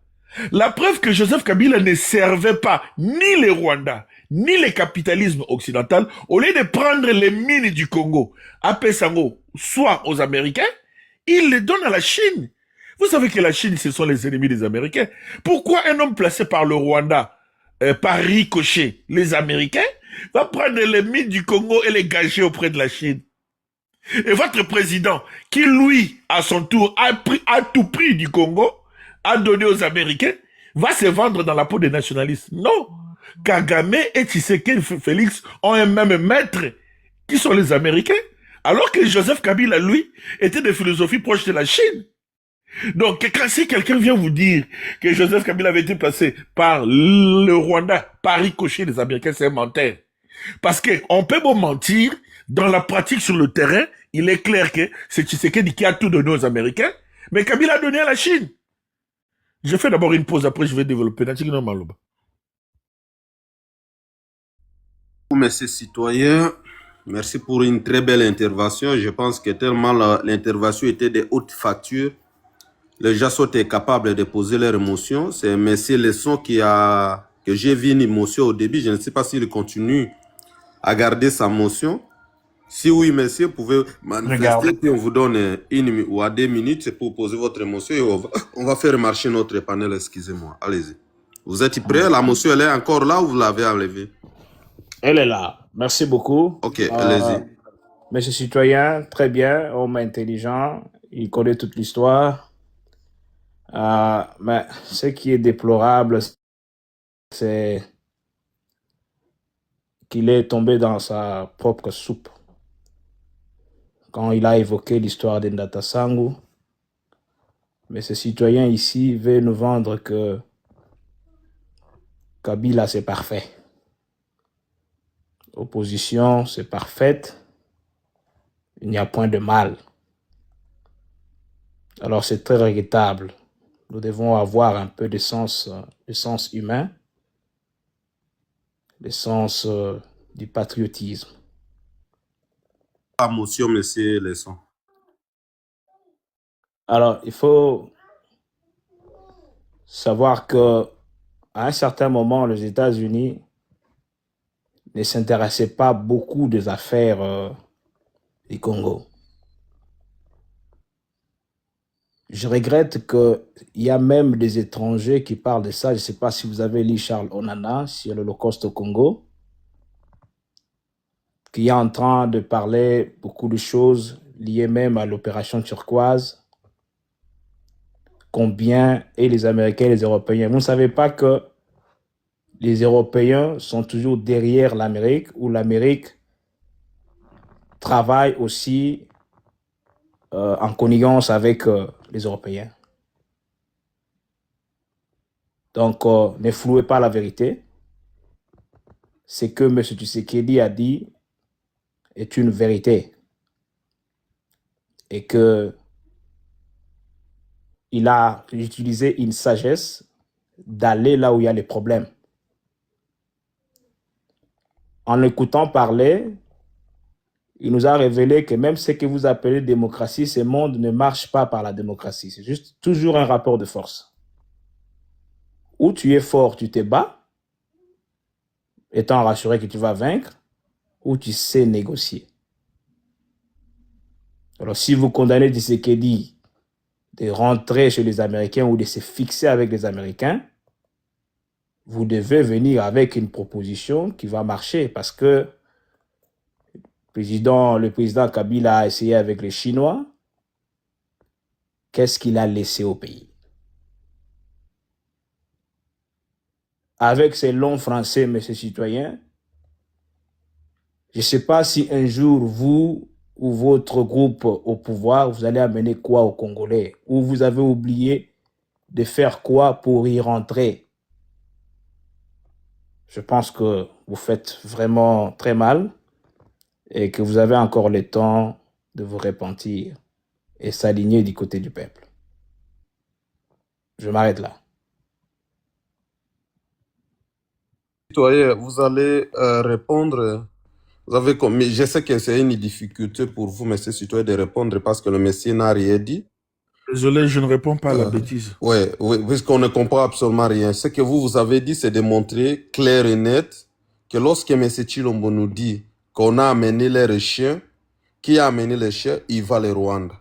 La preuve que Joseph Kabila ne servait pas ni les Rwandais, ni le capitalisme occidental, au lieu de prendre les mines du Congo, à Pessango, soit aux Américains, il les donne à la Chine. Vous savez que la Chine, ce sont les ennemis des Américains. Pourquoi un homme placé par le Rwanda, par ricochet, les Américains, va prendre les mines du Congo et les gager auprès de la Chine? Et votre président, qui lui, à son tour, a pris à tout prix du Congo, a donné aux Américains, va se vendre dans la peau des nationalistes. Non. Kagame et Tshisekedi Félix ont un même maître, qui sont les Américains, alors que Joseph Kabila, lui, était de philosophie proche de la Chine. Donc, si quelqu'un vient vous dire que Joseph Kabila avait été passé par le Rwanda, par ricochet des Américains, c'est un menteur. Parce qu'on peut bon mentir, dans la pratique sur le terrain, il est clair que c'est Tshisekedi qui a tout donné aux Américains, mais Kabila a donné à la Chine. Je fais d'abord une pause, après je vais développer. Merci citoyens, merci pour une très belle intervention. Je pense que tellement l'intervention était de haute facture, les gens sont capables de poser leurs émotions. C'est M. Lesson que j'ai vu une émotion au début. Je ne sais pas s'il continue à garder sa motion. Si oui, monsieur, vous pouvez manifester, puis on vous donne 1 ou 2 minutes pour poser votre émotion et on va faire marcher notre panel, excusez-moi. Allez-y. Vous êtes prêts? La motion, elle est encore là ou vous l'avez enlevée? Elle est là. Merci beaucoup. Ok, allez-y. Monsieur citoyen, très bien, homme intelligent, il connaît toute l'histoire. Mais ce qui est déplorable, c'est qu'il est tombé dans sa propre soupe. Quand il a évoqué l'histoire d'Endata Sangu, mais ces citoyens ici veulent nous vendre que Kabila c'est parfait. Opposition c'est parfaite. Il n'y a point de mal. Alors c'est très regrettable. Nous devons avoir un peu de sens humain, le sens du patriotisme. Motion, monsieur Lesson. Alors, il faut savoir que à un certain moment, les États-Unis ne s'intéressaient pas beaucoup des affaires du Congo. Je regrette qu'il y a même des étrangers qui parlent de ça. Je ne sais pas si vous avez lu Charles Onana sur l'Holocauste au Congo, qui est en train de parler beaucoup de choses liées même à l'opération turquoise. Combien et les Américains et les Européens. Vous ne savez pas que les Européens sont toujours derrière l'Amérique, ou l'Amérique travaille aussi en connivence avec les Européens. Donc, ne flouez pas la vérité. Ce que M. Tshisekedi a dit est une vérité. Et que il a utilisé une sagesse d'aller là où il y a les problèmes. En l'écoutant parler, il nous a révélé que même ce que vous appelez démocratie, ce monde ne marche pas par la démocratie. C'est juste toujours un rapport de force. Ou tu es fort, tu te bats, étant rassuré que tu vas vaincre, ou tu sais négocier. Alors si vous condamnez Tshisekedi de rentrer chez les Américains ou de se fixer avec les Américains, vous devez venir avec une proposition qui va marcher, parce que le président Kabila a essayé avec les Chinois. Qu'est-ce qu'il a laissé au pays? Avec ces longs français, messieurs citoyens, je ne sais pas si un jour, vous ou votre groupe au pouvoir, vous allez amener quoi aux Congolais? Ou vous avez oublié de faire quoi pour y rentrer? Je pense que vous faites vraiment très mal et que vous avez encore le temps de vous repentir et s'aligner du côté du peuple. Je m'arrête là. Citoyen, vous allez répondre. Vous avez comme, je sais que c'est une difficulté pour vous, monsieur citoyen, de répondre parce que le monsieur n'a rien dit. Désolé, je ne réponds pas à la bêtise. Oui, puisqu'on ne comprend absolument rien. Ce que vous avez dit, c'est de montrer clair et net que lorsque M. Chilombo nous dit qu'on a amené les chiens, qui a amené les chiens, il va les Rwanda.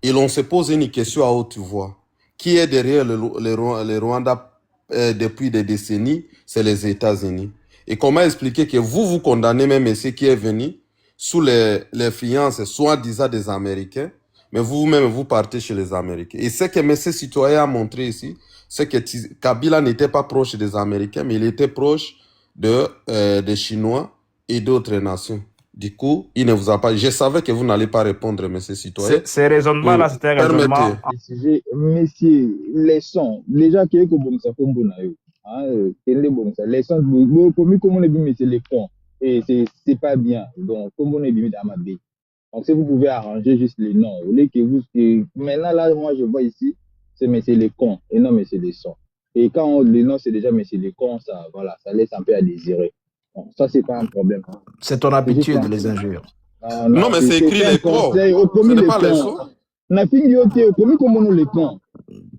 Et l'on se pose une question à haute voix. Qui est derrière le Rwanda depuis des décennies? C'est les États-Unis. Et comment expliquer que vous condamnez même monsieur qui est venu sous l'influence soi-disant des Américains, mais vous-même, vous partez chez les Américains. Et ce que M. Citoyen a montré ici, c'est que Kabila n'était pas proche des Américains, mais il était proche des Chinois et d'autres nations. Du coup, il ne vous a pas... Je savais que vous n'allez pas répondre, M. Citoyen. Ces raisonnements-là, c'était un raisonnement... Messieurs, laissons. Déjà, qui est que bon, ça fait bon, les sons, comme on est bien, c'est les cons. Et c'est pas bien. Donc, comme on est bien dans ma baie. Donc, si vous pouvez arranger juste les noms. Maintenant, là, moi, je vois ici, c'est messieurs les cons et non messieurs les sons. Et quand les noms, c'est déjà messieurs les cons, ça, voilà, ça laisse un peu à désirer. Donc, ça, c'est pas un problème. C'est ton habitude, les injures. Non, mais c'est écrit les cons. Ce n'est pas les sons.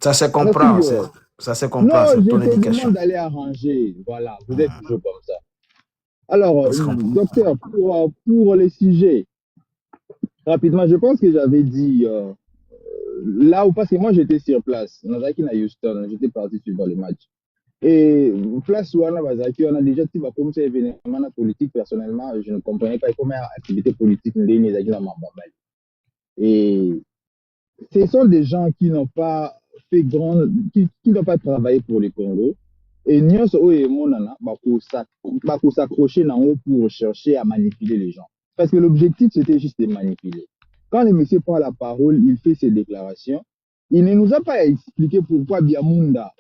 Ça se comprend. Ça se comprend, c'est ton éducation. Non, je te demande d'aller arranger. Voilà, vous êtes toujours comme ça. Alors, docteur, pour les sujets, rapidement, je pense que j'avais dit, là où, parce que moi j'étais sur place, Nazaki à Houston, j'étais parti suivre les matchs. Et place où on a déjà comme ça événement politique, personnellement, je ne comprenais pas comment activité politique et ce sont des gens qui n'ont pas fait grand, qui ne doit pas travailler pour le Congo. Et nyonso oyo monana s'accrocher dans eux pour chercher à manipuler les gens. Parce que l'objectif, c'était juste de manipuler. Quand le monsieur prend la parole, il fait ses déclarations. Il ne nous a pas expliqué pourquoi Biamunda,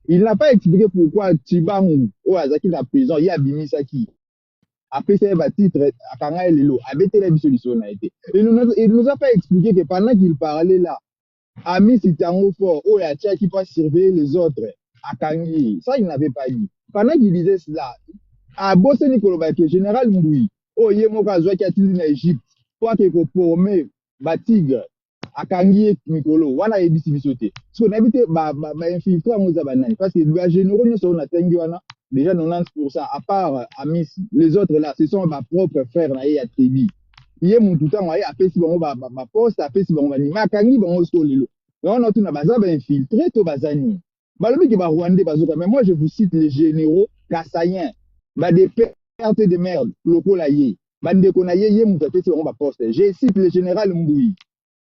il n'a pas expliqué pourquoi Tibangu, Azaki la prison, il y a Bimisaki. Après ça, il va titre à Kanga et Lelo, il nous a pas expliqué que pendant qu'il parlait là, Ami Sitango fort, Oyacha qui passe surveiller les autres, à Kangi. Ça, il n'avait pas dit. Pendant qu'il disait cela, à Bosse Nikolobake, général Mboui, Yemoka Zouaki a tiré en Égypte, toi qui est formé, Batigre, à Kangi Mikolo, Wana et Bissibisote. Ce qu'on a évité, infiltré à Mozabanani, parce que le généraux, nous sommes déjà 90%, à part Amis, les autres là, ce sont ma propre frère, Naï Atribi. Hier mon tout temps a fait si bon ba poste a fait si bon ni makangi bon so lelo on a tout na baza ba infiltré to bazani balobi ki ba rwandais bazoka mais moi je vous cite les généraux kassaïens ba des pertes de merde lokola ye bande kona ye mon fait si bon ba poste je cite le général Mboui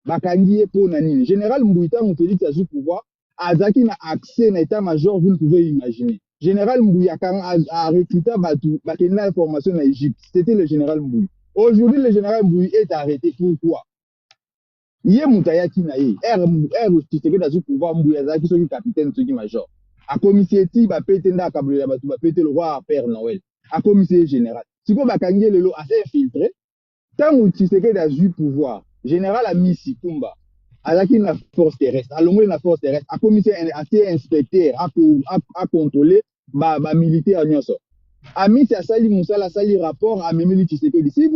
bakangi pour nani général Mboui tant on te dit que ça joue pouvoir azaki na accès na état-major vous ne pouvez imaginer général Mboui a recruté batu ba kena information na Égypte c'était le général Mboui. Aujourd'hui, le général Mboui est arrêté. Pourquoi? Yé Moutayaki Naye, tu sais que dans ce pouvoir Mboui, qui sont capitaine, ceux qui major. A commissaire Ti, va péter n'a câble, va péter le roi à Père Noël. A commissaire général. Si vous avez le lot assez infiltré, tant que tu sais que dans ce pouvoir, général a mis Sikumba, à la force terrestre, à l'ombre de la force terrestre, a commissaire assez inspecteur, à contrôler, militaire, Ami, c'est à Sali Moussa, la Sali rapport à Memeli Tshisekedi. Si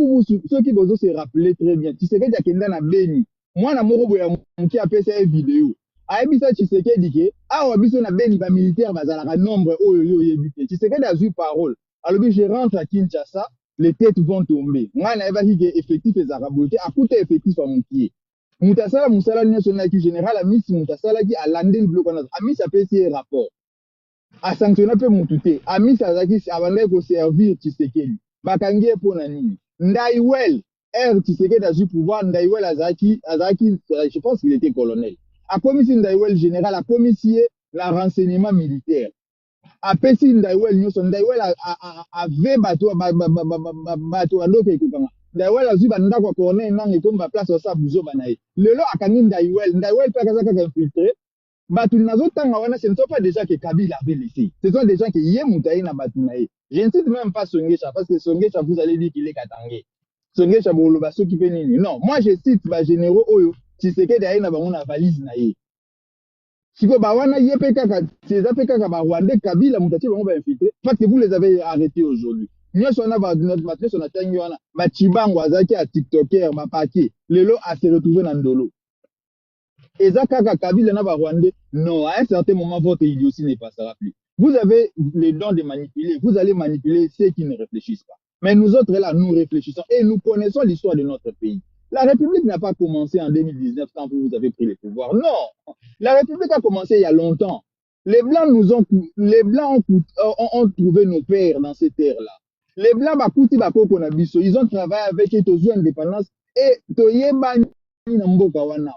ceux qui vous se rappelez très bien, Tshisekedi a Kenda na Beni. Moi, na Moro Boya qui a fait cette vidéo. Aïbi sa Tshisekedi dit, Wabiso na Beni, ba militaire, bazalaka nombre, yébité. Tshisekedi a eu parole. Alors, je rentre à Kinshasa, les têtes vont tomber. Moi, na Eva qui est effectif et zaraboté, à côté effectif à mon pied. Moutasala Moussala National qui général a mis Moutasala qui a landé le bloc. Ami, ça fait ces rapports. A sanctionner peu Moutouté. Ami Sazaki abandonné pour servir Tshisekedi. Bakangi pour nani. Ndaiwel, Tshisekedi a eu pouvoir. Ndaiwel Azaki, je pense qu'il était colonel. A commissaire Ndaiwel général, a commissaire la renseignement militaire. A Pessi Ndaiwel, Ndaiwel avait bateau, ando kekukanga. Ndaiwel a eu banda kwa colonel, nan et comme ma place au Sabouzo Banaï. Le lot a kangi Ndaiwel pas infiltré. Ce ne sont pas des gens que Kabila avait laissés. Ce sont des gens qui y na Batunaï. Je ne cite même pas Songecha parce que Songecha, vous allez dire qu'il est Katangé. Songecha, Bolobaso qui fait nini. Non, moi je cite les généraux Oyo, Tshisekedi a une valise naïe. Si vous avez ces APK Rwandais, Kabila, Moutati, on va infiltrer parce que vous les avez arrêtés aujourd'hui. Nous sommes notre matrice, on a Tanguana, Machibango, Azaki, à TikToker, Mapaki, le lot a se retrouvé dans Ndolo. Et Zakaka Kabila n'a pas Rwandais. Non, à un certain moment, votre idiotie n'est pas ça plus. Vous avez le don de manipuler. Vous allez manipuler ceux qui ne réfléchissent pas. Mais nous autres, là, nous réfléchissons et nous connaissons l'histoire de notre pays. La République n'a pas commencé en 2019 quand vous avez pris le pouvoir. Non. La République a commencé il y a longtemps. Les Blancs ont trouvé nos pères dans ces terres-là. Les Blancs, ils ont travaillé avec eux aux indépendance et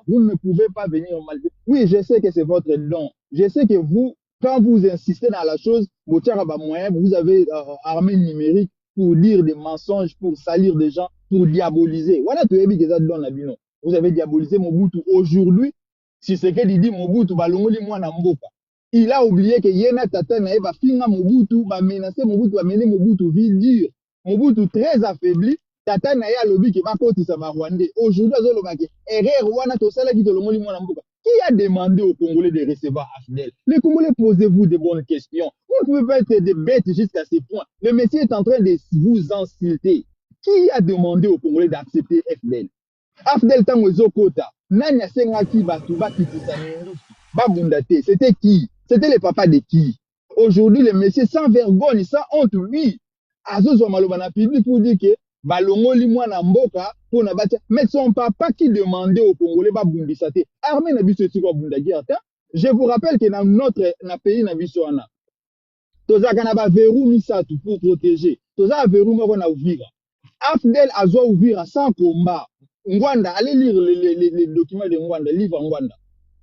vous ne pouvez pas venir mal. Oui, je sais que c'est votre don. Je sais que vous, quand vous insistez dans la chose, vous avez armée numérique pour dire des mensonges, pour salir des gens, pour diaboliser. Vous avez diabolisé Mobutu. Aujourd'hui, si c'est qu'il dit Mobutu, il a oublié que Yena Tata va finir Mobutu, va menacer Mobutu, va mener Mobutu ville dure. Mobutu très affaibli. Tata na ya lobby qui va côté ça va Rwandais. Aujourd'hui, qui a demandé aux Congolais de recevoir AFDEL? Les Congolais, posez-vous de bonnes questions. Vous ne pouvez pas être des bêtes jusqu'à ce point. Le monsieur est en train de vous insulter. Qui a demandé aux Congolais d'accepter AFDEL? AFDEL tango ezokota. Nanya sengaki batuba kitisanendu. Babundate. C'était qui? C'était le papa de qui? Aujourd'hui, le monsieur sans vergogne, sans honte, lui, Azozo Malobana public pour dire que balongoli mwana mboka pour na batia mais son papa qui demandait aux Congolais ba bundisa te armée na biso tiko bundagi ata. Je vous rappelle que dans notre pays na biso wana tozaka na ba verrou misatu pour protéger toza verrou moko na Uvira. AFDEL azwa Uvira sans combat Ngwanda, allez lire les documents de Ngwanda, livre Ngwanda.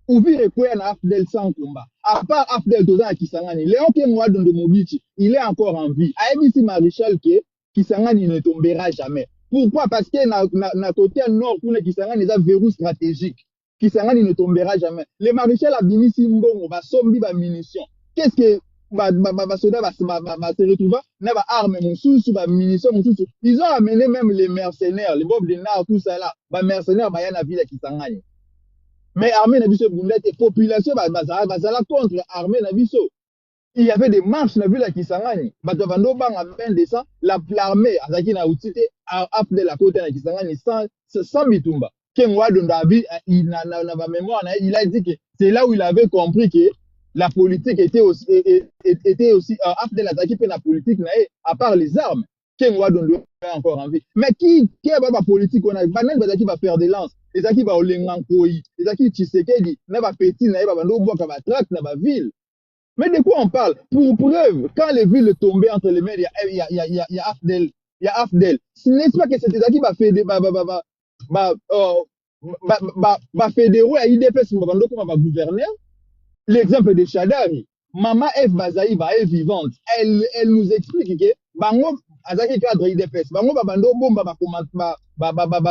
Ouvrir quoi na Afdel sans combat. À part Afdel Toza Kisangani, Léon Kenwa Dondomobichi, il est encore en vie. ABC Maréchal Kisangani ne tombera jamais. Pourquoi? Parce que na côté nord, pour Kisangani, il a un verrou stratégique. Kisangani ne tombera jamais. Les maréchals Abini Simbongo, va sombi ba munitions. Qu'est-ce que soldat va se retrouver? N'a pas arme, mon sous, ba munitions, mon sous. Ils ont amené même les mercenaires, les Bob de Nard, tout ça là. Ba mercenaires, ba yana ville Kisangani. Mais armée Nabiso Boundette et population bazala contre armée Nabiso. Il y avait des marches na ville Kisangani. Batavando bang à 20 décembre, l'armée Azaki na outité de la côte na Kisangani sans bitumba. Kenwa Dondabi il n'a mémoire, il a dit que c'est là où il avait compris que la politique était aussi Afdel attaqué la politique à part les armes. Kenwa Dondabi encore en vie. Mais qui est la politique on a Banel Bazaki va faire des lances. Les qui va au Lengankoi, les qui Tshisekedi, n'a pas petit, n'a pas bando bois va traque, n'a pas ville. Mais de quoi on parle? Pour preuve, quand les villes tombaient entre les mains, il y a Afdel, N'est-ce pas que c'est ça qui va faire des fédéraux à IDPS, va gouverner? L'exemple de Chadari, Maman F. Bazaï est vivante. Elle nous explique que Bango Azaki cadre IDPS, Bango Babando Bomba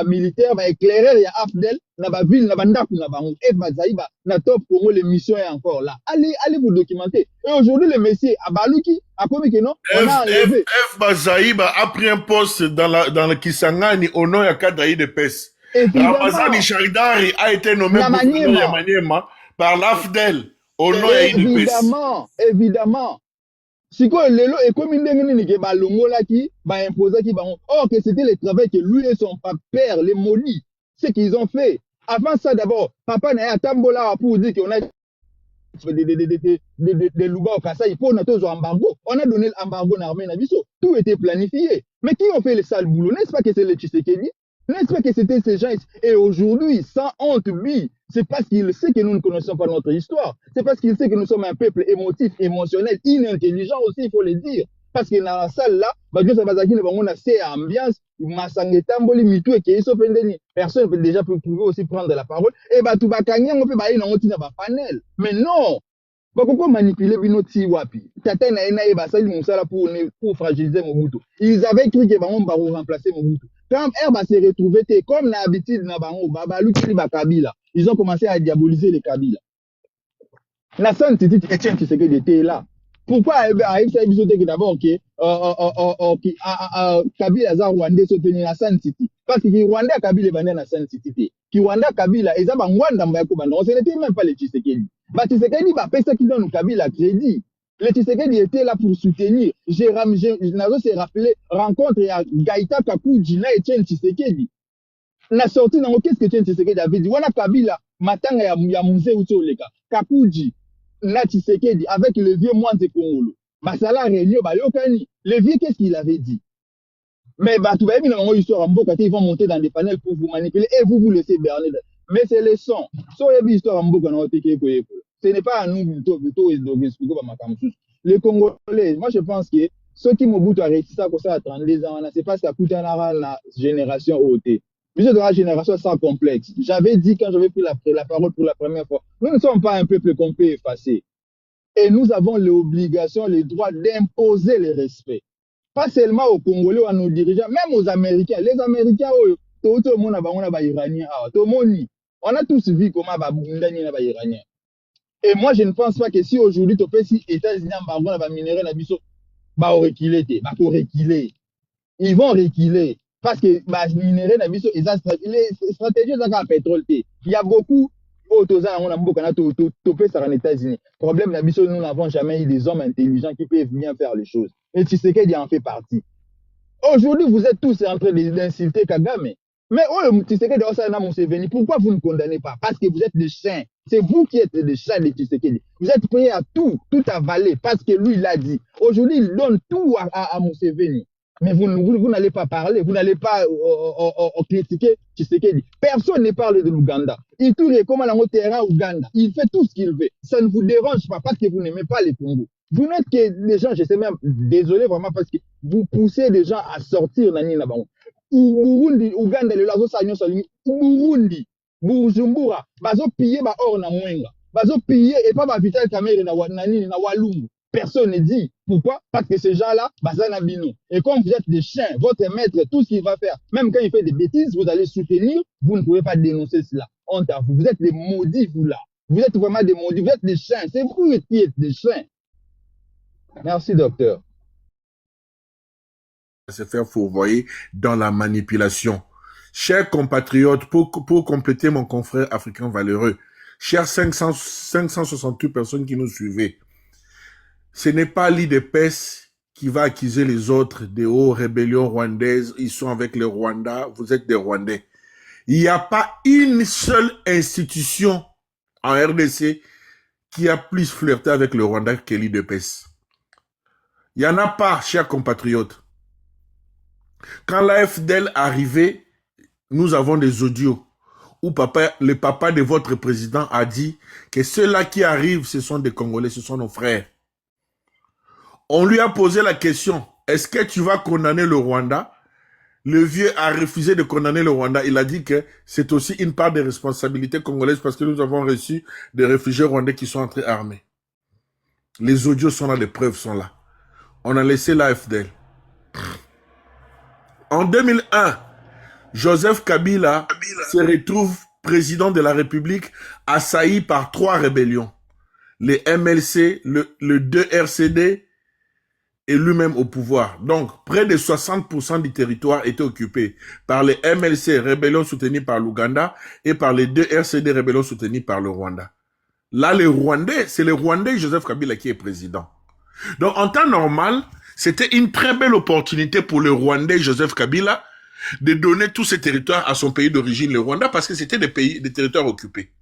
militaire, éclairer, il y a Afdel, na ville, na bandaku, na Bango F. Bazaï, na top Congo, l'émission est encore là. Allez vous documenter. Et aujourd'hui, le messieurs, à Baluki, à Komike, non? On a enlevé. F. Bazaï a pris un poste dans le Kisangani au nom de cadre IDPS. Ramazani Charidari a été nommé gouverneur de Maniema par l'Afdel. Évidemment. Si quoi lelo et comme il n'est pas longo là qui va imposer qui va or que c'était le travail que lui et son père les molis ce qu'ils ont fait avant ça d'abord papa n'a tambola pour dire qu'on a des louba au Kasaï pour notre embargo on a donné l'embargo à l'armée Nabiso tout était planifié mais qui ont fait le sale boulot n'est-ce pas que c'est le Tshisekedi n'est-ce pas que c'était ces gens et aujourd'hui sans honte lui c'est parce qu'il sait que nous ne connaissons pas notre histoire. C'est parce qu'il sait que nous sommes un peuple émotif, émotionnel, inintelligent aussi, il faut le dire. Parce que dans la salle là, on a cette ambiance, personne peut déjà pouvoir aussi prendre la parole. Et on peut aller dans un panel. Mais non! Pourquoi manipuler Binoti Wapi? Pour fragiliser Mobutu. Ils avaient cru que on va remplacer Mobutu. Quand Herba s'est retrouvé, comme l'habitude, ils ont commencé à diaboliser les Kabila. La Sainte Titi, tu sais que était là. Pourquoi d'abord Kabila a Rwanda soutenir la Sainte Titi? Parce que Rwanda Kabila est venu à la Sainte Titi. Rwanda Kabila, ils ont Rwanda Mbayakobanda. Ce n'était même pas les Tshisekedi. Tshisekedi va payer ce qui donne au Kabila crédit. Les Tshisekedi étaient là pour soutenir. Nazo s'est rappelé rencontre à Gaïta Kakuji na Etienne Tshisekedi. La sortie dans qu'est-ce que Etienne Tshisekedi avait dit? Wana Kabila matanga ya musée utoleka. Kakuji na Tshisekedi avec le vieux Mwanze Kongolo. Basala réunion bayokani. Le vieux qu'est-ce qu'il avait dit? Mais tout va bien dans histoire en Mboka, ils vont monter dans des panels pour vous manipuler et vous laissez berner. Mais c'est le son. Histoire en Mboka na ce n'est pas à nous les Congolais, moi je pense que ceux qui Mobutu a réussi ça comme ça à 32 ans, c'est pas ça coûte la génération OT. Mais c'est de la génération sans complexe. J'avais dit quand j'avais pris la parole pour la première fois, nous ne sommes pas un peuple qu'on peut effacer. Et nous avons l'obligation, les droits d'imposer le respect. Pas seulement aux Congolais ou à nos dirigeants, même aux Américains. Les Américains, tout le monde a Iranien. On a tous vu comment les Iraniens. Et moi, je ne pense pas que si aujourd'hui, tu peux si États-Unis va minérer la biso, va reculer. Ils vont reculer. Parce que minérer la biso, les stratégies de pétrole. Il y a beaucoup en États-Unis. Problème, la biso, nous n'avons jamais eu des hommes intelligents qui peuvent bien faire les choses. Et Tshisekedi en fait partie. Aujourd'hui, vous êtes tous en train d'insulter Kagame. Mais pourquoi vous ne condamnez pas? Parce que vous êtes des chiens. C'est vous qui êtes des chiens de Tshisekedi. Vous êtes prêts à tout avaler parce que lui, il a dit. Aujourd'hui, il donne tout à Museveni. Mais vous n'allez pas parler, vous n'allez pas critiquer Tshisekedi. Personne ne parle de l'Ouganda. Il tourne comme dans le terrain Ouganda. Il fait tout ce qu'il veut. Ça ne vous dérange pas parce que vous n'aimez pas les Congo. Vous n'êtes que les gens, je sais même, désolé vraiment parce que vous poussez les gens à sortir. Burundi, Uganda, le lazo sanyo salingi, Burundi, Bujumbura, bazo piller ba or na mwenga, bazo piller et pas ba vital caméra na nini na Walungu. Personne ne dit. Pourquoi? Parce que ces gens-là, bazana bino. Et comme vous êtes des chiens, votre maître, tout ce qu'il va faire, même quand il fait des bêtises, vous allez soutenir, vous ne pouvez pas dénoncer cela. Honte à vous. Vous êtes des maudits, vous là. Vous êtes vraiment des maudits, vous êtes des chiens. C'est vous qui êtes des chiens. Merci, docteur. Se faire fourvoyer dans la manipulation. Chers compatriotes, pour compléter mon confrère africain valeureux, chers 568 personnes qui nous suivaient, ce n'est pas l'IDPS qui va accuser les autres des rébellions rwandaises. Ils sont avec les Rwandais, vous êtes des Rwandais. Il n'y a pas une seule institution en RDC qui a plus flirté avec le Rwanda que l'IDPS. Il n'y en a pas, chers compatriotes. Quand la FDL arrivait, nous avons des audios où le papa de votre président a dit que ceux-là qui arrivent, ce sont des Congolais, ce sont nos frères. On lui a posé la question, est-ce que tu vas condamner le Rwanda? Le vieux a refusé de condamner le Rwanda. Il a dit que c'est aussi une part des responsabilités congolaises parce que nous avons reçu des réfugiés rwandais qui sont entrés armés. Les audios sont là, les preuves sont là. On a laissé la FDL. En 2001, Joseph Kabila se retrouve président de la République assailli par 3 rébellions. Les MLC, le 2RCD et lui-même au pouvoir. Donc, près de 60% du territoire était occupé par les MLC, rébellions soutenues par l'Ouganda, et par les 2RCD, rébellions soutenues par le Rwanda. Là, les Rwandais, c'est le Rwandais Joseph Kabila qui est président. Donc, en temps normal, c'était une très belle opportunité pour le Rwandais Joseph Kabila de donner tous ces territoires à son pays d'origine, le Rwanda, parce que c'était des territoires occupés.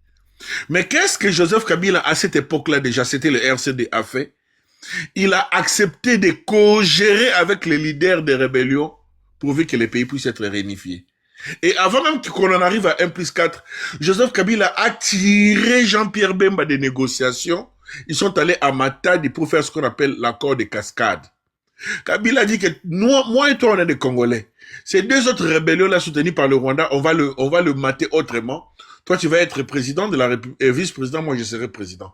Mais qu'est-ce que Joseph Kabila, à cette époque-là déjà, c'était le RCD, a fait? Il a accepté de co-gérer avec les leaders des rébellions pourvu que les pays puissent être réunifiés. Et avant même qu'on en arrive à 1+4, Joseph Kabila a tiré Jean-Pierre Bemba des négociations. Ils sont allés à Matadi pour faire ce qu'on appelle l'accord de cascade. Kabila dit que moi et toi, on est des Congolais. Ces 2 autres rébellions-là soutenues par le Rwanda, on va le mater autrement. Toi, tu vas être président de la République et vice-président, moi, je serai président.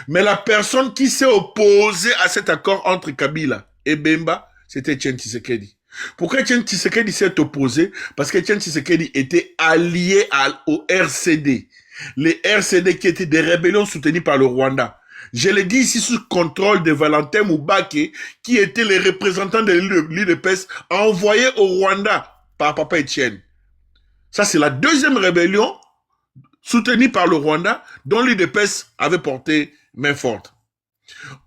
Mais la personne qui s'est opposée à cet accord entre Kabila et Bemba, c'était Etienne Tshisekedi. Pourquoi Etienne Tshisekedi s'est opposé? Parce que Etienne Tshisekedi était allié au RCD. Les RCD qui étaient des rébellions soutenues par le Rwanda. Je l'ai dit ici sous contrôle de Valentin Moubake, qui était le représentant de l'UDPS envoyé au Rwanda par Papa Etienne. Ça, c'est la 2e rébellion soutenue par le Rwanda, dont l'UDPS avait porté main forte.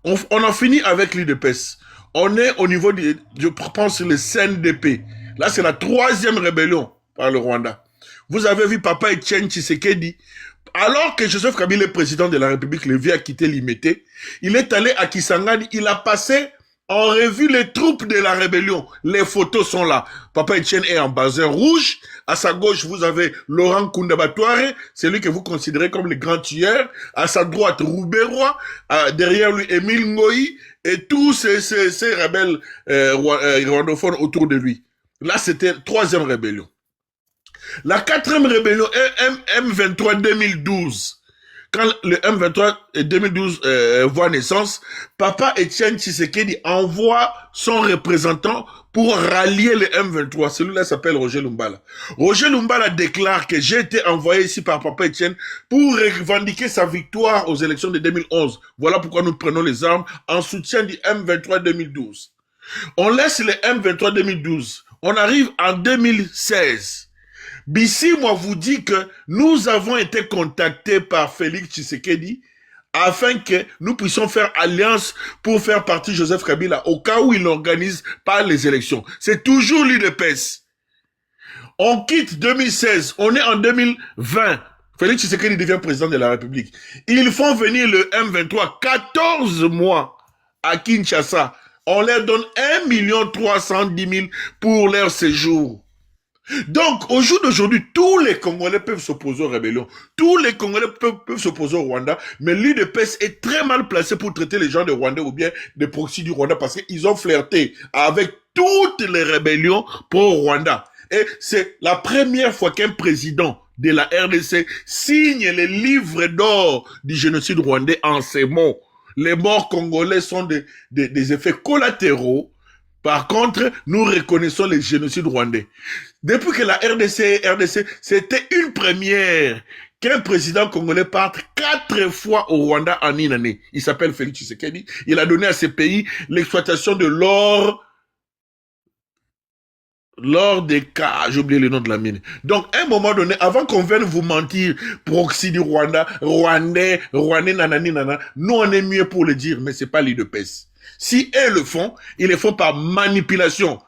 On en finit avec l'UDPS. On est au niveau je pense, le CNDP. Là, c'est la 3e rébellion par le Rwanda. Vous avez vu Papa Etienne Tshisekedi, alors que Joseph Kabila est président de la République, le vieux a quitté l'Imété, il est allé à Kisangani, il a passé en revue les troupes de la rébellion. Les photos sont là. Papa Etienne est en basin rouge. À sa gauche, vous avez Laurent Kundabatouare, celui que vous considérez comme le grand tueur. À sa droite, Rouberoy. Derrière lui, Émile Ngoï. Et tous ces rebelles rwandophones autour de lui. Là, c'était 3e rébellion. La 4e rébellion est M23 2012. Quand le M23 2012 voit naissance, Papa Etienne Tshisekedi envoie son représentant pour rallier le M23. Celui-là s'appelle Roger Lumbala. Roger Lumbala déclare que j'ai été envoyé ici par Papa Etienne pour revendiquer sa victoire aux élections de 2011. Voilà pourquoi nous prenons les armes en soutien du M23 2012. On laisse le M23 2012. On arrive en 2016. Bissi, moi, vous dit que nous avons été contactés par Félix Tshisekedi afin que nous puissions faire alliance pour faire partie de Joseph Kabila au cas où il n'organise pas les élections. C'est toujours l'UDPS. On quitte 2016, on est en 2020. Félix Tshisekedi devient président de la République. Ils font venir le M23 14 mois à Kinshasa. On leur donne 1 310 000 pour leur séjour. Donc, au jour d'aujourd'hui, tous les Congolais peuvent s'opposer aux rébellions. Tous les Congolais peuvent s'opposer au Rwanda. Mais l'UDPS est très mal placé pour traiter les gens de Rwanda ou bien des proxys du Rwanda parce qu'ils ont flirté avec toutes les rébellions pro-Rwanda. Et c'est la première fois qu'un président de la RDC signe les livres d'or du génocide rwandais en ces mots. Les morts congolais sont des effets collatéraux. Par contre, nous reconnaissons les génocides rwandais. Depuis que la RDC, c'était une première qu'un président congolais parte 4 fois au Rwanda en une année. Il s'appelle Félix Tshisekedi. Il a donné à ces pays l'exploitation de l'or, des cas, j'ai oublié le nom de la mine. Donc, à un moment donné, avant qu'on vienne vous mentir, proxy du Rwanda, Rwandais, nanani, nanana, nous on est mieux pour le dire, mais c'est pas l'UDPS. Si elles le font, ils le font par manipulation.